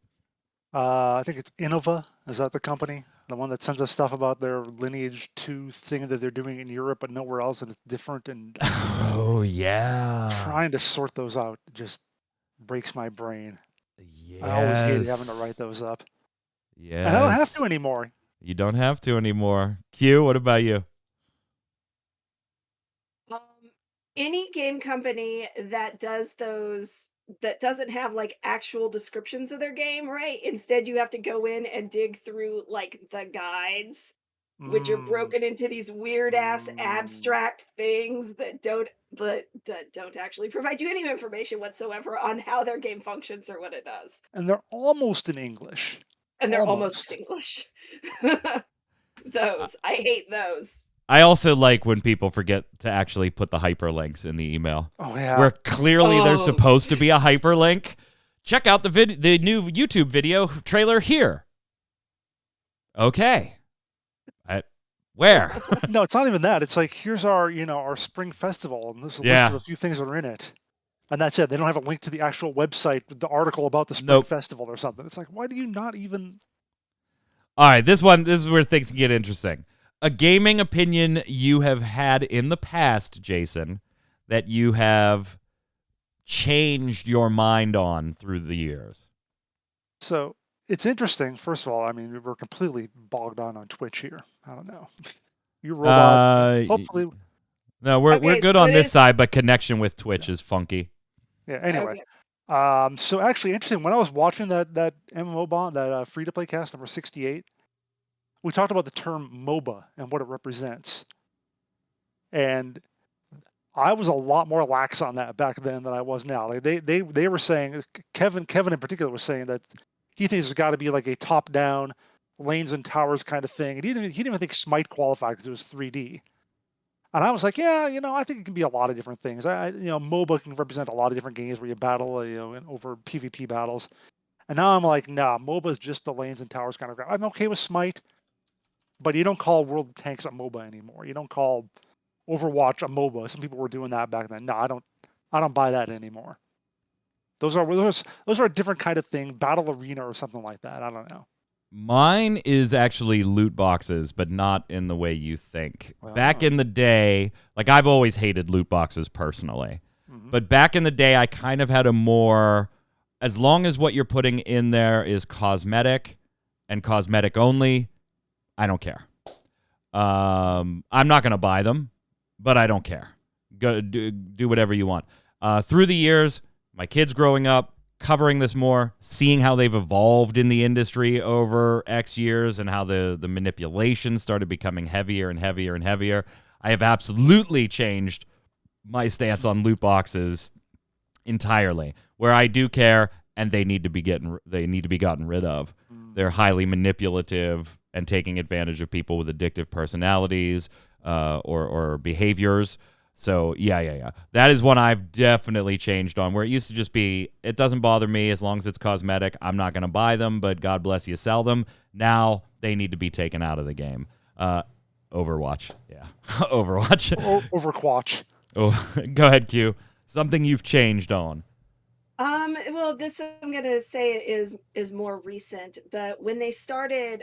I think it's Innova. Is that the company? The one that sends us stuff about their Lineage 2 thing that they're doing in Europe, but nowhere else, and it's different. And oh, yeah. Trying to sort those out just breaks my brain. Yes. I always hated having to write those up. Yes. And I don't have to anymore. You don't have to anymore. Q, what about you? Any game company that does those that doesn't have like actual descriptions of their game, right? Instead, you have to go in and dig through like the guides, which are Mm, broken into these weird ass mm. abstract things that don't actually provide you any information whatsoever on how their game functions or what it does. And they're almost in English. And they're almost Almost. in English. I Those. I hate those. I also like when people forget to actually put the hyperlinks in the email, Oh where yeah. clearly there's Oh, supposed to be a hyperlink. Check out the new YouTube video trailer here. Okay. Where? No, it's not even that. It's like, here's our, our spring festival, and this is a list of Yeah. a few things that are in it. And that's it. They don't have a link to the actual website with the article about the spring Nope. festival or something. It's like, why do you not even? All right, this is where things get interesting. A gaming opinion you have had in the past, Jason, that you have changed your mind on through the years. So it's interesting. First of all, I mean, we're completely bogged down on Twitch here. I don't know. You robot. Uh, Hopefully, no, we're okay. good So on it this is. side, but connection with Twitch yeah. is funky. Yeah. Anyway, Okay. so actually interesting. When I was watching that MMO bond, that free to play cast number 68, we talked about the term MOBA and what it represents, and I was a lot more lax on that back then than I was now. Like they were saying, Kevin in particular was saying that he thinks it's got to be like a top down lanes and towers kind of thing, and he didn't even think Smite qualified because it was 3D. And I was like, yeah, I think it can be a lot of different things. MOBA can represent a lot of different games where you battle, over PvP battles. And now I'm like, nah, MOBA is just the lanes and towers kind of guy. I'm okay with Smite, but you don't call World of Tanks a MOBA anymore. You don't call Overwatch a MOBA. Some people were doing that back then. No, I don't buy that anymore. Those are a different kind of thing, battle arena or something like that. I don't know. Mine is actually loot boxes, but not in the way you think. Back Well, in the day, like I've always hated loot boxes personally. mhm. But back in the day, I kind of had a more, as long as what you're putting in there is cosmetic and cosmetic only, I don't care. I'm not going to buy them, but I don't care. Go do whatever you want. Through the years, my kids growing up, covering this more, seeing how they've evolved in the industry over X years and how the manipulation started becoming heavier and heavier and heavier, I have absolutely changed my stance on loot boxes entirely. Where I do care, and they need to be gotten rid of. They're highly manipulative and taking advantage of people with addictive personalities or behaviors. So, yeah. That is one I've definitely changed on, where it used to just be, it doesn't bother me as long as it's cosmetic. I'm not going to buy them, but God bless you, sell them. Now they need to be taken out of the game. Overwatch. Yeah. Overwatch. Overquatch. Oh, go ahead, Q. Something you've changed on. Well, this I'm gonna say is more recent, but when they started,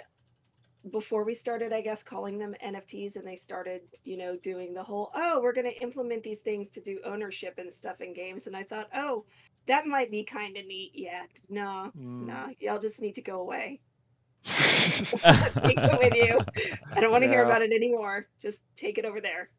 before we started, I guess, calling them NFTs, and they started, doing the whole, oh, we're gonna implement these things to do ownership and stuff in games, and I thought, oh, that might be kind of neat. Yeah, no, Mm. y'all just need to go away. Take it with you. I don't want to hear Yeah. about it anymore. Just take it over there.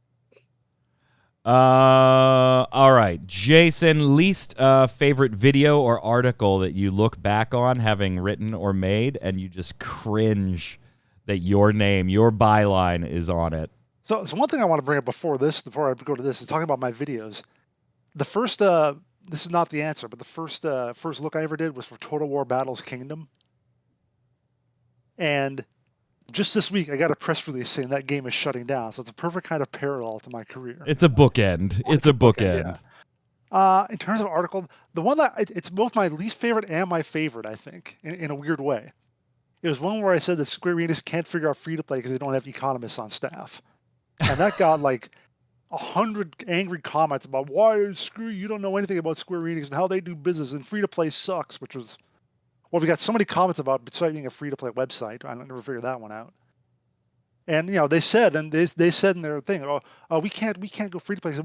All right. Jason, least favorite video or article that you look back on having written or made and you just cringe that your name, your byline is on it. So one thing I want to bring up before I go to this, is talking about my videos. The first, this is not the answer, but the first look I ever did was for Total War Battles Kingdom. And just this week, I got a press release saying that game is shutting down. So it's a perfect kind of parallel to my career. It's a bookend. It's a bookend. Yeah. In terms of article, the one that it's both my least favorite and my favorite, I think, in a weird way. It was one where I said that Square Enix can't figure out free to play because they don't have economists on staff, and that got like 100 angry comments about why screw you don't know anything about Square Enix and how they do business and free to play sucks, which was what we got so many comments about besides being a free to play website. I never figured that one out. And they said, they said in their thing, we can't go free to play.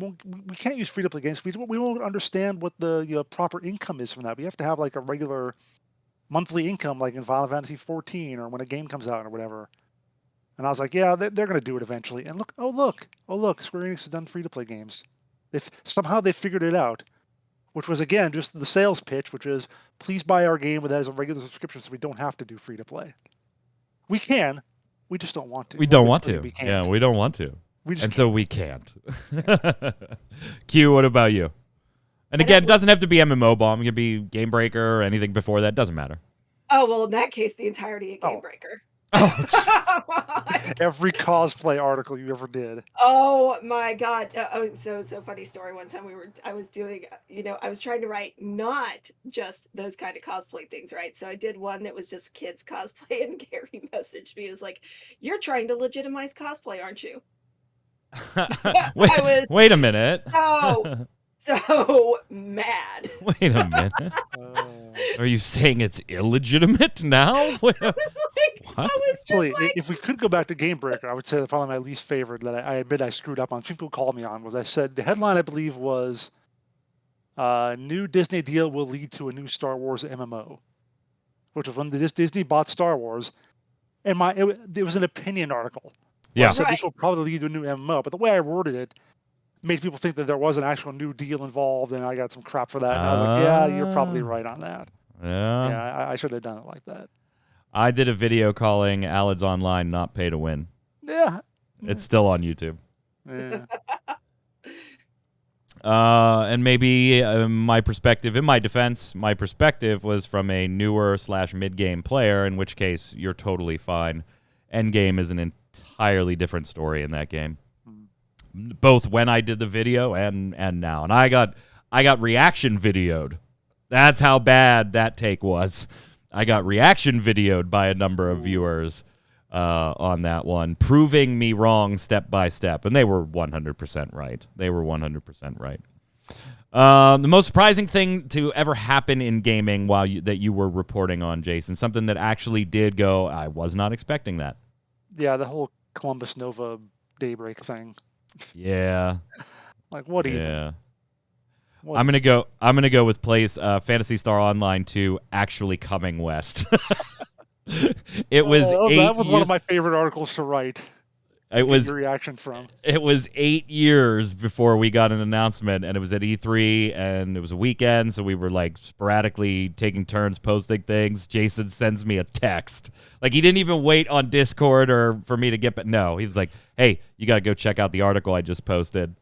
We can't use free to play games. We won't understand what the proper income is from that. We have to have like a regular monthly income, like in Final Fantasy 14 or when a game comes out or whatever. And I was like, yeah, they're going to do it eventually. And look, Square Enix has done free to play games. Somehow they figured it out. which was, again, just the sales pitch, which is, please buy our game with that as a regular subscription so we don't have to do free-to-play. We can. We just don't want to. We don't want We to. can't. Yeah, we don't want to. We just and so we can't. Q, what about you? And again, it doesn't have to be MMO Bomb. It could be Game Breaker or anything before that. Doesn't matter. Oh, well, in that case, the entirety of Game Breaker. Oh, every cosplay article you ever did. Oh my God. So funny story. One time I was doing, I was trying to write not just those kind of cosplay things, right? So I did one that was just kids cosplay, and Gary messaged me. He was like, "You're trying to legitimize cosplay, aren't you?" wait a minute. So mad. Wait a minute. Are you saying it's illegitimate now? What? Actually, if we could go back to Game Breaker, I would say that probably my least favorite that I admit I screwed up on. People called me on was I said the headline I believe was new Disney deal will lead to a new Star Wars MMO, which was when Disney bought Star Wars, and it was an opinion article. Yeah, I said this will probably lead to a new MMO, but the way I worded it made people think that there was an actual new deal involved, and I got some crap for that. And I was like, yeah, you're probably right on that. Yeah, I should have done it like that. I did a video calling Alids Online not pay to win. Yeah. It's still on YouTube. Yeah. And maybe my perspective, in my defense, my perspective was from a newer / mid-game player, in which case you're totally fine. Endgame is an entirely different story in that game. Both when I did the video and now. And I got reaction videoed. That's how bad that take was. I got reaction videoed by a number of viewers on that one, proving me wrong step by step. And they were 100% right. The most surprising thing to ever happen in gaming that you were reporting on, Jason, something that actually did go, I was not expecting that. Yeah, the whole Columbus Nova Daybreak thing. Yeah. Like, what even? Yeah. I'm gonna go with Phantasy Star Online 2 actually coming west. It was that was one of my favorite articles to write. It was your reaction from. It was 8 years before we got an announcement, and it was at E3, and it was a weekend, so we were like sporadically taking turns posting things. Jason sends me a text. Like, he didn't even wait on Discord or for me to get, but no, he was like, "Hey, you got to go check out the article I just posted."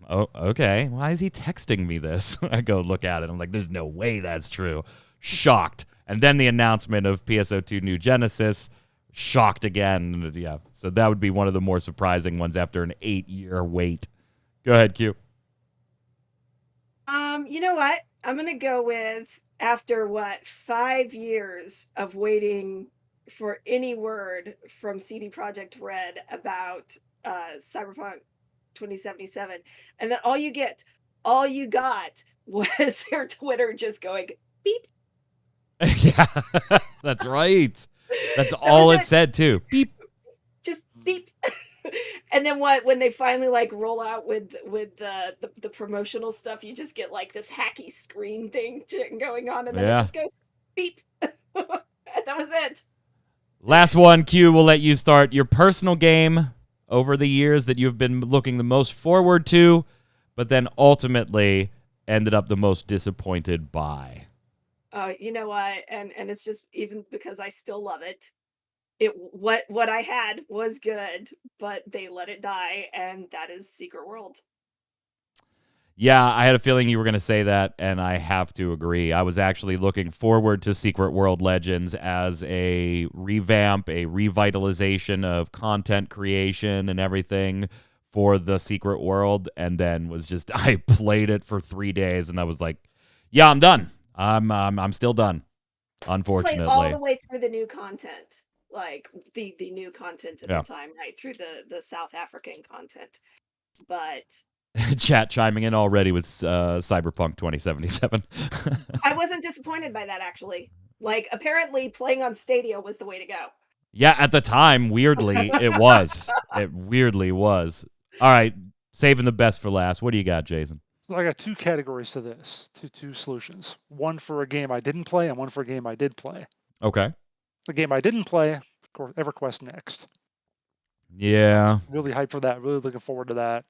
Oh, okay. Why is he texting me this? I go look at it. I'm like, there's no way that's true. Shocked. And then the announcement of PSO2 New Genesis. Shocked again. Yeah. So that would be one of the more surprising ones after an 8-year wait. Go ahead, Q. You know what? I'm going to go with after 5 years of waiting for any word from CD Projekt Red about Cyberpunk 2077, and then all you got was their Twitter just going beep. Yeah, that's right. That's all it said too. Beep. Just beep. And then when they finally like roll out with the promotional stuff, you just get like this hacky screen thing going on, and then it just goes beep. That was it. Last one, Q, we'll let you start your personal game over the years that you've been looking the most forward to, but then ultimately ended up the most disappointed by. You know what? And it's just, even because I still love it. What I had was good, but they let it die, and that is Secret World. Yeah, I had a feeling you were going to say that, and I have to agree. I was actually looking forward to Secret World Legends as a revamp, a revitalization of content creation and everything for the Secret World, and then I played it for 3 days, and I was like, yeah, I'm done. I'm still done, unfortunately. Played all the way through the new content, like the new content at the time, right? Through the South African content. But chat chiming in already with Cyberpunk 2077. I wasn't disappointed by that, actually. Like, apparently playing on Stadia was the way to go. Yeah, at the time, weirdly, it was. It weirdly was. All right, saving the best for last. What do you got, Jason? So I got 2 categories to this, two solutions. One for a game I didn't play, and one for a game I did play. Okay. The game I didn't play, of course, EverQuest Next. Yeah. Really hyped for that. Really looking forward to that.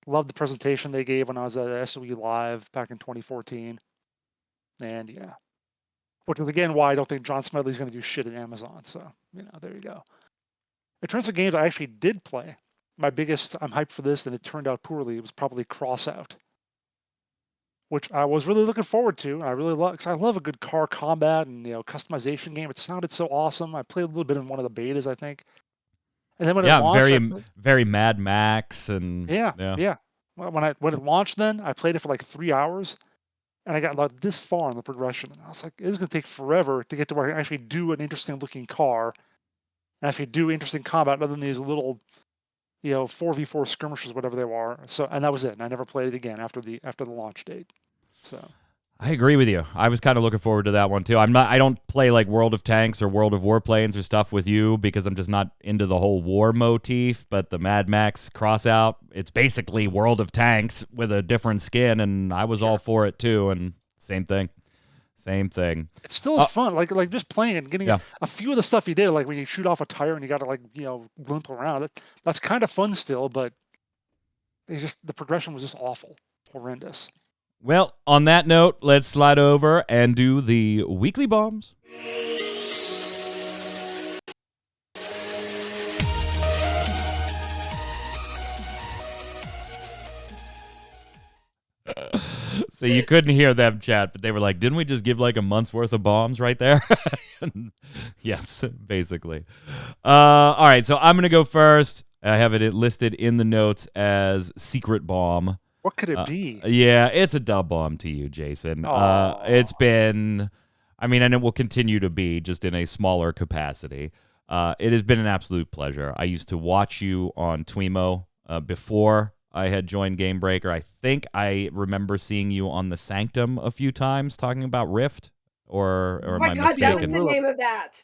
Loved the presentation they gave when I was at SOE Live back in 2014. And yeah, which is again why I don't think John Smedley's going to do shit at Amazon. So, there you go. In terms of games I actually did play, my biggest, I'm hyped for this, and it turned out poorly, it was probably Crossout, which I was really looking forward to. And I really love, because I love a good car combat and customization game. It sounded so awesome. I played a little bit in one of the betas, I think. And then when it launched, very Mad Max and yeah. Well, when it launched, then I played it for like 3 hours, and I got like this far in the progression, and I was like, it's gonna take forever to get to where I can actually do an interesting looking car, and actually do interesting combat other than these little, 4v4 skirmishes, whatever they were. So, and that was it. And I never played it again after the launch date. So. I agree with you. I was kind of looking forward to that one too. I don't play like World of Tanks or World of Warplanes or stuff with you because I'm just not into the whole war motif. But the Mad Max Crossout, it's basically World of Tanks with a different skin, and I was all for it too. And same thing. It still is fun, like just playing and getting a few of the stuff you did, like when you shoot off a tire and you got to limp around. That's kind of fun still, but the progression was just awful, horrendous. Well, on that note, let's slide over and do the weekly bombs. So you couldn't hear them chat, but they were like, didn't we just give like a month's worth of bombs right there? Yes, basically. All right, so I'm going to go first. I have it listed in the notes as secret bomb. What could it be? Yeah, it's a dub bomb to you, Jason. It's been, and it will continue to be, just in a smaller capacity. It has been an absolute pleasure. I used to watch you on Twimo before I had joined Gamebreaker. I think I remember seeing you on the Sanctum a few times talking about Rift, or am I mistaken? That was the name of that.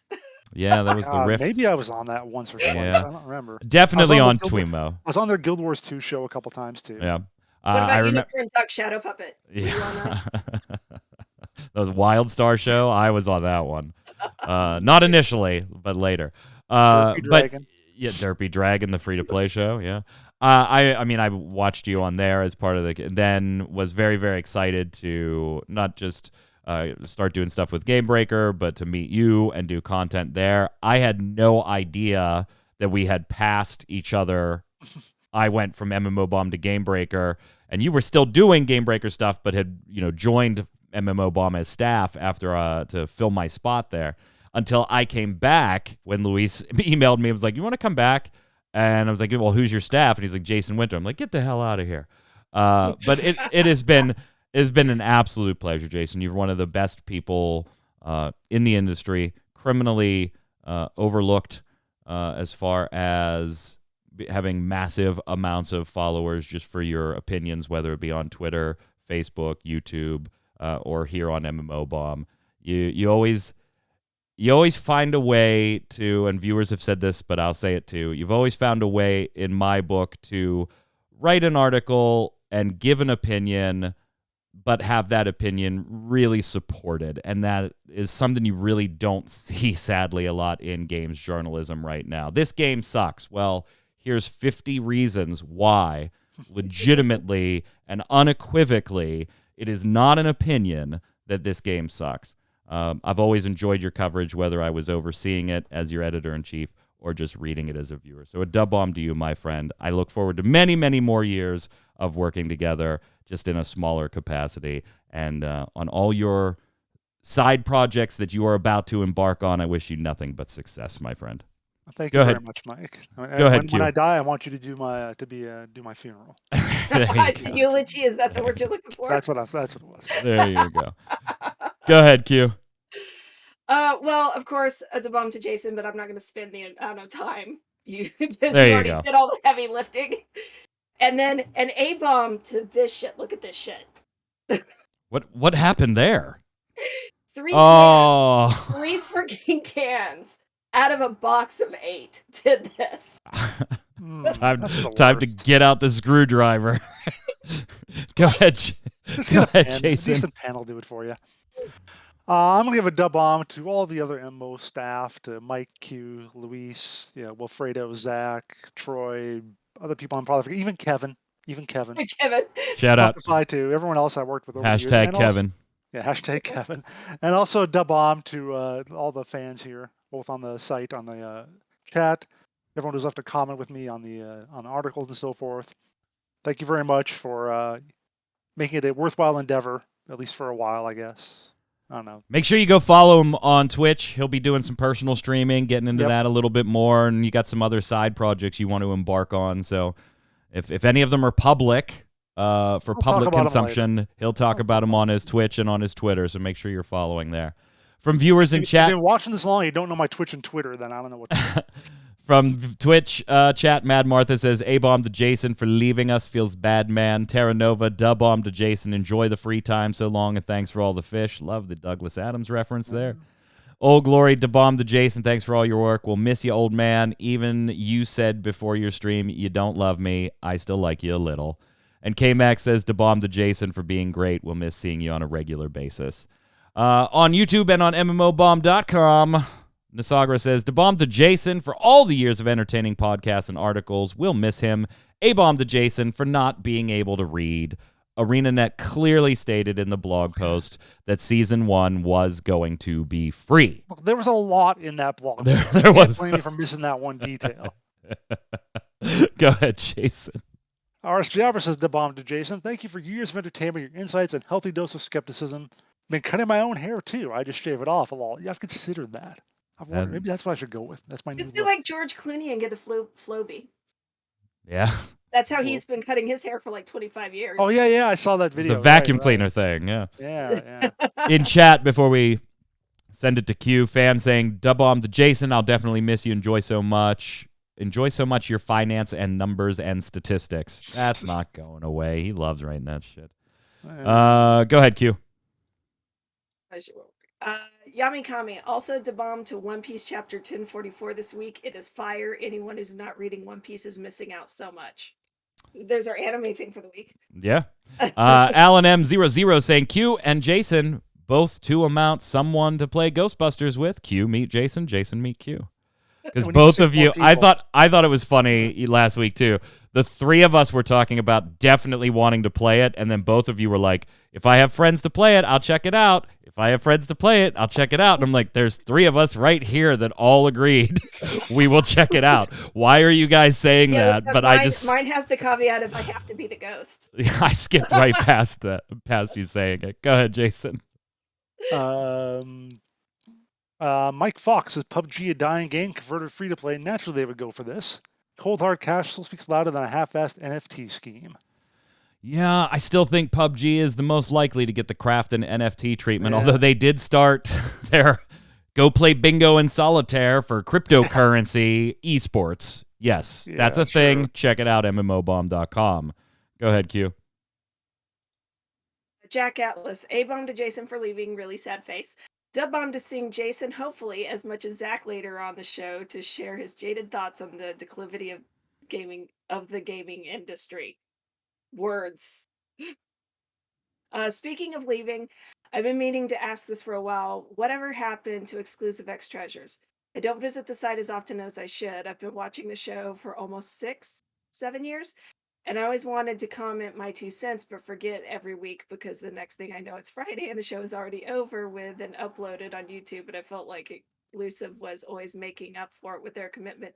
Yeah, that was the Rift. Maybe I was on that once or twice. Yeah. I don't remember. Definitely on Twimo. I was on their Guild Wars 2 show a couple times too. Yeah. What about Unicorn Duck Shadow Puppet? Yeah. The Wildstar show, I was on that one. Not initially, but later. Derpy Dragon, the free-to-play show, yeah. I watched you on there as part of then was very, very excited to not just start doing stuff with Gamebreaker, but to meet you and do content there. I had no idea that we had passed each other. I went from MMO Bomb to Gamebreaker, and you were still doing Gamebreaker stuff, but had joined MMO Bomb as staff after to fill my spot there. Until I came back when Luis emailed me and was like, "You want to come back?" And I was like, "Well, who's your staff?" And he's like, "Jason Winter." I'm like, "Get the hell out of here!" But it has been an absolute pleasure, Jason. You're one of the best people in the industry, criminally overlooked as far as having massive amounts of followers just for your opinions, whether it be on Twitter, Facebook, YouTube, or here on MMO Bomb. You always find a way to, and viewers have said this, but I'll say it too, you've always found a way in my book to write an article and give an opinion, but have that opinion really supported. And that is something you really don't see, sadly, a lot in games journalism right now. This game sucks. Well, here's 50 reasons why, legitimately and unequivocally, it is not an opinion that this game sucks. I've always enjoyed your coverage, whether I was overseeing it as your editor-in-chief or just reading it as a viewer. So a dub bomb to you, my friend. I look forward to many, many more years of working together, just in a smaller capacity. And on all your side projects that you are about to embark on, I wish you nothing but success, my friend. Thank you very much, Mike. Go ahead, when I die, I want you to do my funeral. Eulogy, is that the word you're looking for? That's what it was. There you go. Go ahead, Q. Well, of course, a bomb to Jason, but I'm not going to spend the amount of time because you already did all the heavy lifting. And then an A bomb to this shit. Look at this shit. What happened there? Three freaking cans out of a box of 8 did this. Time to get out the screwdriver. Go ahead, Jason. Decent pen will do it for you. I'm going to give a dub bomb to all the other MMO staff, to Mike, Q, Luis, Wilfredo, Zach, Troy, other people I'm probably forgetting, even Kevin. even Kevin. Kevin. Shout out. To everyone else I worked with over the years. Hashtag Kevin. Hashtag Kevin. And also dub-bomb to all the fans here, both on the site, on the chat, everyone who's left a comment with me on the articles and so forth. Thank you very much for making it a worthwhile endeavor, at least for a while, I guess. I don't know. Make sure you go follow him on Twitch. He'll be doing some personal streaming, getting into that a little bit more, and you got some other side projects you want to embark on. So if any of them are public, for public consumption, he'll talk about them on his Twitch and on his Twitter, so make sure you're following there. From viewers in chat... If you've been watching this long, you don't know my Twitch and Twitter, then I don't know what to do. From Twitch chat, Mad Martha says, A-bomb to Jason for leaving us. Feels bad, man. Terra Nova, dub-bomb to Jason. Enjoy the free time so long, and thanks for all the fish. Love the Douglas Adams reference there. Old Glory, dub-bomb to Jason. Thanks for all your work. We'll miss you, old man. Even you said before your stream you don't love me. I still like you a little. And K-Max says, dub-bomb to Jason for being great. We'll miss seeing you on a regular basis. On YouTube and on mmobomb.com... Nasagra says, dub-bomb to Jason for all the years of entertaining podcasts and articles. We'll miss him. A-bomb to Jason for not being able to read. ArenaNet clearly stated in the blog post that Season 1 was going to be free. Well, there was a lot in that blog. There was. Blame me for missing that one detail. Go ahead, Jason. RS Jabber says, dub-bomb to Jason. Thank you for years of entertainment, your insights, and healthy dose of skepticism. Been cutting my own hair, too. I just shave it off a lot. Yeah, I've considered that. Maybe that's what I should go with. That's my Just new do like George Clooney and get a Floby. Yeah. That's how he's been cutting his hair for like 25 years. Oh, yeah. I saw that video. The vacuum cleaner thing, yeah. Yeah. In chat, before we send it to Q, fan saying, dub-bomb to Jason. I'll definitely miss you. Enjoy so much your finance and numbers and statistics. That's not going away. He loves writing that shit. Go ahead, Q. Yami Kami, also dub-bomb to One Piece Chapter 1044 this week. It is fire. Anyone who's not reading One Piece is missing out so much. There's our anime thing for the week. Yeah. Alan M00 saying, Q and Jason, both to amount someone to play Ghostbusters with. Q meet Jason, Jason meet Q. Because both of you, I thought it was funny last week too. The three of us were talking about definitely wanting to play it, and then both of you were like, if I have friends to play it, I'll check it out. If I have friends to play it, I'll check it out. And I'm like, there's three of us right here that all agreed we will check it out. Why are you guys saying that? But mine has the caveat of I have to be the ghost. I skipped right past you saying it. Go ahead, Jason. Mike Fox says PUBG a dying game converted free to play. Naturally, they would go for this. Cold hard cash still speaks louder than a half-assed NFT scheme. Yeah, I still think PUBG is the most likely to get the craft and NFT treatment, although they did start their go play bingo and solitaire for cryptocurrency esports. Yes, that's a thing. Check it out, mmobomb.com. Go ahead, Q. Jack Atlas, A-bomb to Jason for leaving, really sad face. Dub-bomb to sing Jason, hopefully, as much as Zach later on the show, to share his jaded thoughts on the declivity of the gaming industry. Words. Speaking of leaving, I've been meaning to ask this for a while. Whatever happened to Exclusive X Treasures? I don't visit the site as often as I should. I've been watching the show for almost 6-7 years, and I always wanted to comment my 2 cents, but forget every week because the next thing I know, it's Friday and the show is already over with and uploaded on YouTube. And I felt like Exclusive was always making up for it with their commitment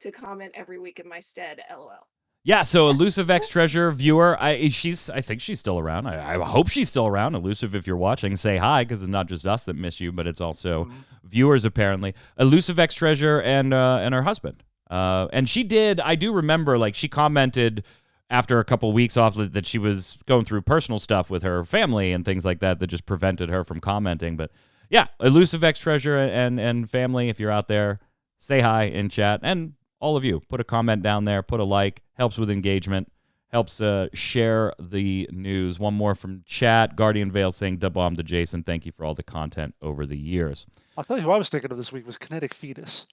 to comment every week in my stead. LOL. Yeah, so Elusive X Treasure viewer, I think she's still around. I hope she's still around. Elusive, if you're watching, say hi, because it's not just us that miss you, but it's also viewers apparently. Elusive X Treasure and her husband. And she did. I do remember, like, she commented after a couple weeks off that she was going through personal stuff with her family and things like that just prevented her from commenting. But yeah, Elusive X Treasure and family, if you're out there, say hi in chat. And all of you, put a comment down there, put a like, helps with engagement, helps share the news. One more from chat, Guardian Vale saying, dub-bomb to Jason, thank you for all the content over the years. I'll tell you who I was thinking of this week was Kinetic Fetus.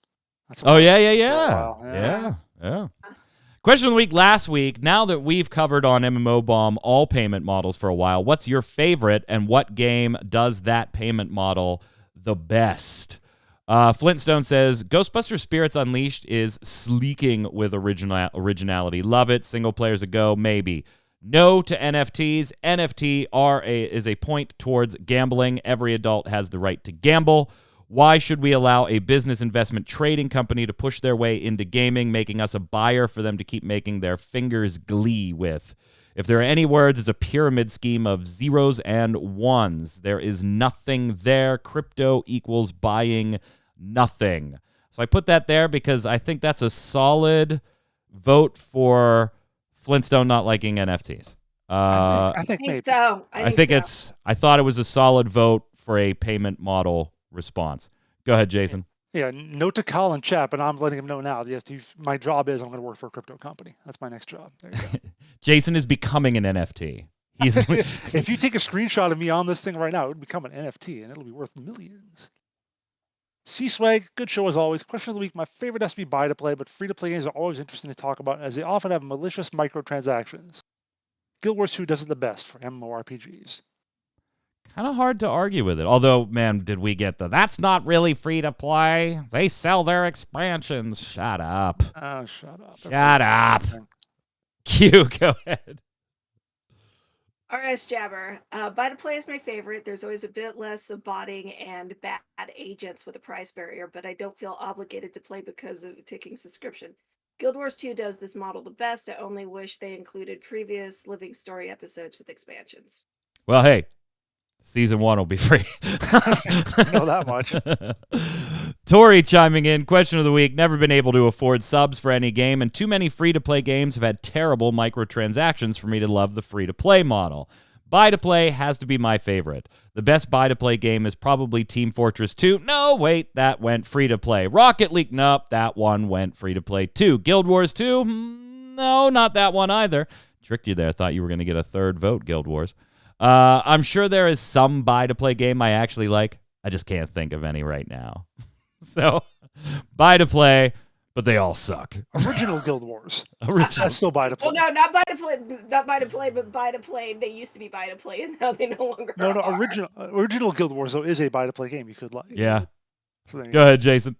Yeah. Question of the week last week, now that we've covered on MMO Bomb all payment models for a while, what's your favorite and what game does that payment model the best? Flintstone says, Ghostbuster Spirits Unleashed is sleeking with originality. Love it. Single players a go, maybe. No to NFTs. Is a point towards gambling. Every adult has the right to gamble. Why should we allow a business investment trading company to push their way into gaming, making us a buyer for them to keep making their fingers glee with? If there are any words, it's a pyramid scheme of zeros and ones. There is nothing there. Crypto equals buying nothing. So I put that there because I think that's a solid vote for Flintstone not liking NFTs. I think maybe. So. I thought it was a solid vote for a payment model response. Go ahead, Jason. Yeah, note to Colin Chap, and I'm letting him know now. Yes, my job is I'm going to work for a crypto company. That's my next job. There you go. Jason is becoming an NFT. If you take a screenshot of me on this thing right now, it would become an NFT, and it'll be worth millions. C-Swag, good show as always. Question of the week, my favorite has to be buy-to-play, but free-to-play games are always interesting to talk about, as they often have malicious microtransactions. Guild Wars 2 does it the best for MMORPGs. Kind of hard to argue with it. Although, man, did we get that's not really free-to-play. They sell their expansions. Shut up. Oh, shut up. Shut up. Q, go ahead. RS Jabber. Buy-to-play is my favorite. There's always a bit less of botting and bad agents with a price barrier, but I don't feel obligated to play because of a ticking subscription. Guild Wars 2 does this model the best. I only wish they included previous Living Story episodes with expansions. Well, hey, Season 1 will be free. I know that much. Tori chiming in. Question of the week. Never been able to afford subs for any game, and too many free-to-play games have had terrible microtransactions for me to love the free-to-play model. Buy-to-play has to be my favorite. The best buy-to-play game is probably Team Fortress 2. No, wait, that went free-to-play. Rocket League, nope, that one went free-to-play too. Guild Wars 2? No, not that one either. Tricked you there. Thought you were going to get a third vote, Guild Wars. I'm sure there is some buy-to-play game I actually like. I just can't think of any right now. So, buy-to-play, but they all suck. Original Guild Wars. That's still buy-to-play. Well, no, not buy-to-play, but buy-to-play. They used to be buy-to-play, and now they no longer are. No, original Guild Wars, though, is a buy-to-play game you could like. Yeah. So go ahead, Jason.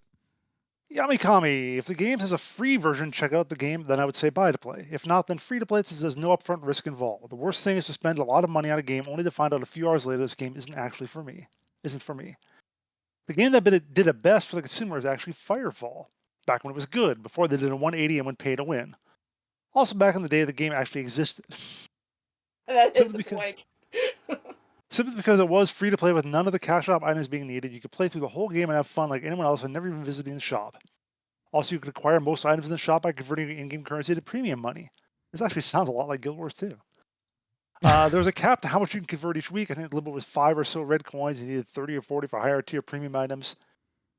Yamikami, if the game has a free version, check out the game, then I would say buy-to-play. If not, then free-to-play since there's no upfront risk involved. The worst thing is to spend a lot of money on a game only to find out a few hours later this game isn't for me. The game that did it best for the consumer is actually Firefall, back when it was good, before they did a 180 and went pay to win. Also, back in the day, the game actually existed. That is the point. Simply because it was free to play with none of the cash shop items being needed, you could play through the whole game and have fun like anyone else and never even visiting the shop. Also, you could acquire most items in the shop by converting your in-game currency to premium money. This actually sounds a lot like Guild Wars 2. There was a cap to how much you can convert each week. I think the limit was 5 or so red coins. You needed 30 or 40 for higher tier premium items.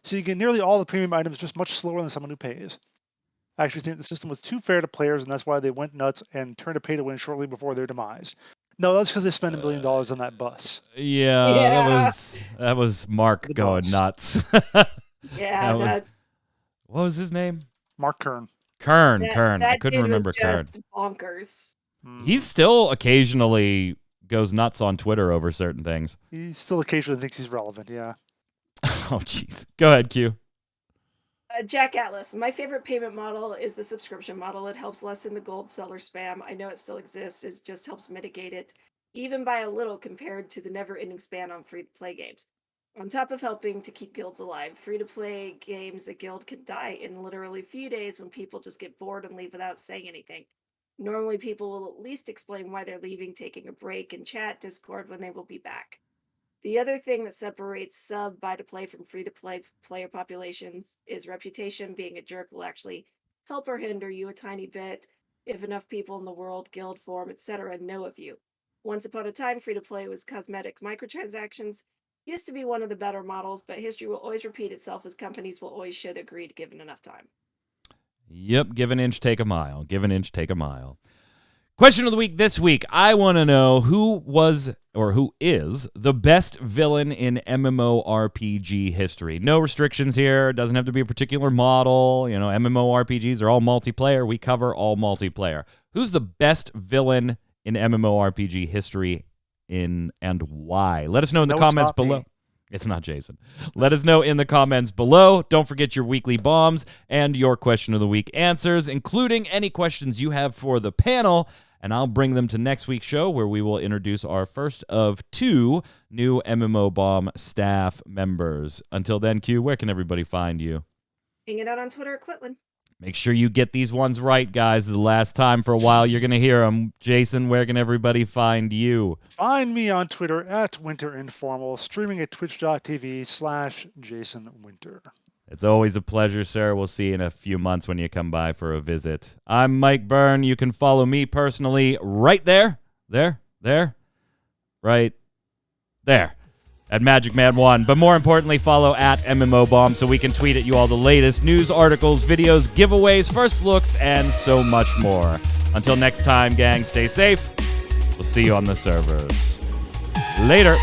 So you get nearly all the premium items just much slower than someone who pays. I actually think the system was too fair to players, and that's why they went nuts and turned to pay to win shortly before their demise. No, that's because they spent $1 million on that bus. Yeah. That was Mark going nuts. Yeah. What was his name? Mark Kern. Kern. I couldn't remember Kern. Just bonkers. He still occasionally goes nuts on Twitter over certain things. He still occasionally thinks he's relevant, yeah. Oh, jeez. Go ahead, Q. Jack Atlas. My favorite payment model is the subscription model. It helps lessen the gold seller spam. I know it still exists. It just helps mitigate it, even by a little compared to the never-ending spam on free-to-play games. On top of helping to keep guilds alive, free-to-play games, a guild can die in literally a few days when people just get bored and leave without saying anything. Normally, people will at least explain why they're leaving, taking a break, and chat Discord when they will be back. The other thing that separates sub buy-to-play from free-to-play player populations is reputation. Being a jerk will actually help or hinder you a tiny bit if enough people in the world, guild form, etc. know of you. Once upon a time, free-to-play was cosmetic microtransactions. Used to be one of the better models, but history will always repeat itself as companies will always show their greed given enough time. Yep, give an inch, take a mile. Give an inch, take a mile. Question of the week this week. I want to know who was or who is the best villain in MMORPG history. No restrictions here. Doesn't have to be a particular model. You know, MMORPGs are all multiplayer. We cover all multiplayer. Who's the best villain in MMORPG history and why? Let us know in the comments below. It's not Jason. Let us know in the comments below. Don't forget your weekly bombs and your question of the week answers, including any questions you have for the panel, and I'll bring them to next week's show where we will introduce our first of 2 new MMO Bomb staff members. Until then, Q, where can everybody find you? Hang it out on Twitter at Quitland. Make sure you get these ones right, guys. This is the last time for a while you're going to hear them. Jason, where can everybody find you? Find me on Twitter at Winter Informal, streaming at twitch.tv/JasonWinter. It's always a pleasure, sir. We'll see you in a few months when you come by for a visit. I'm Mike Byrne. You can follow me personally right there, right there. At magicman1, but more importantly, follow at mmobomb so we can tweet at you all the latest news, articles, videos, giveaways, first looks, and so much more. Until next time, gang, stay safe. We'll see you on the servers. Later.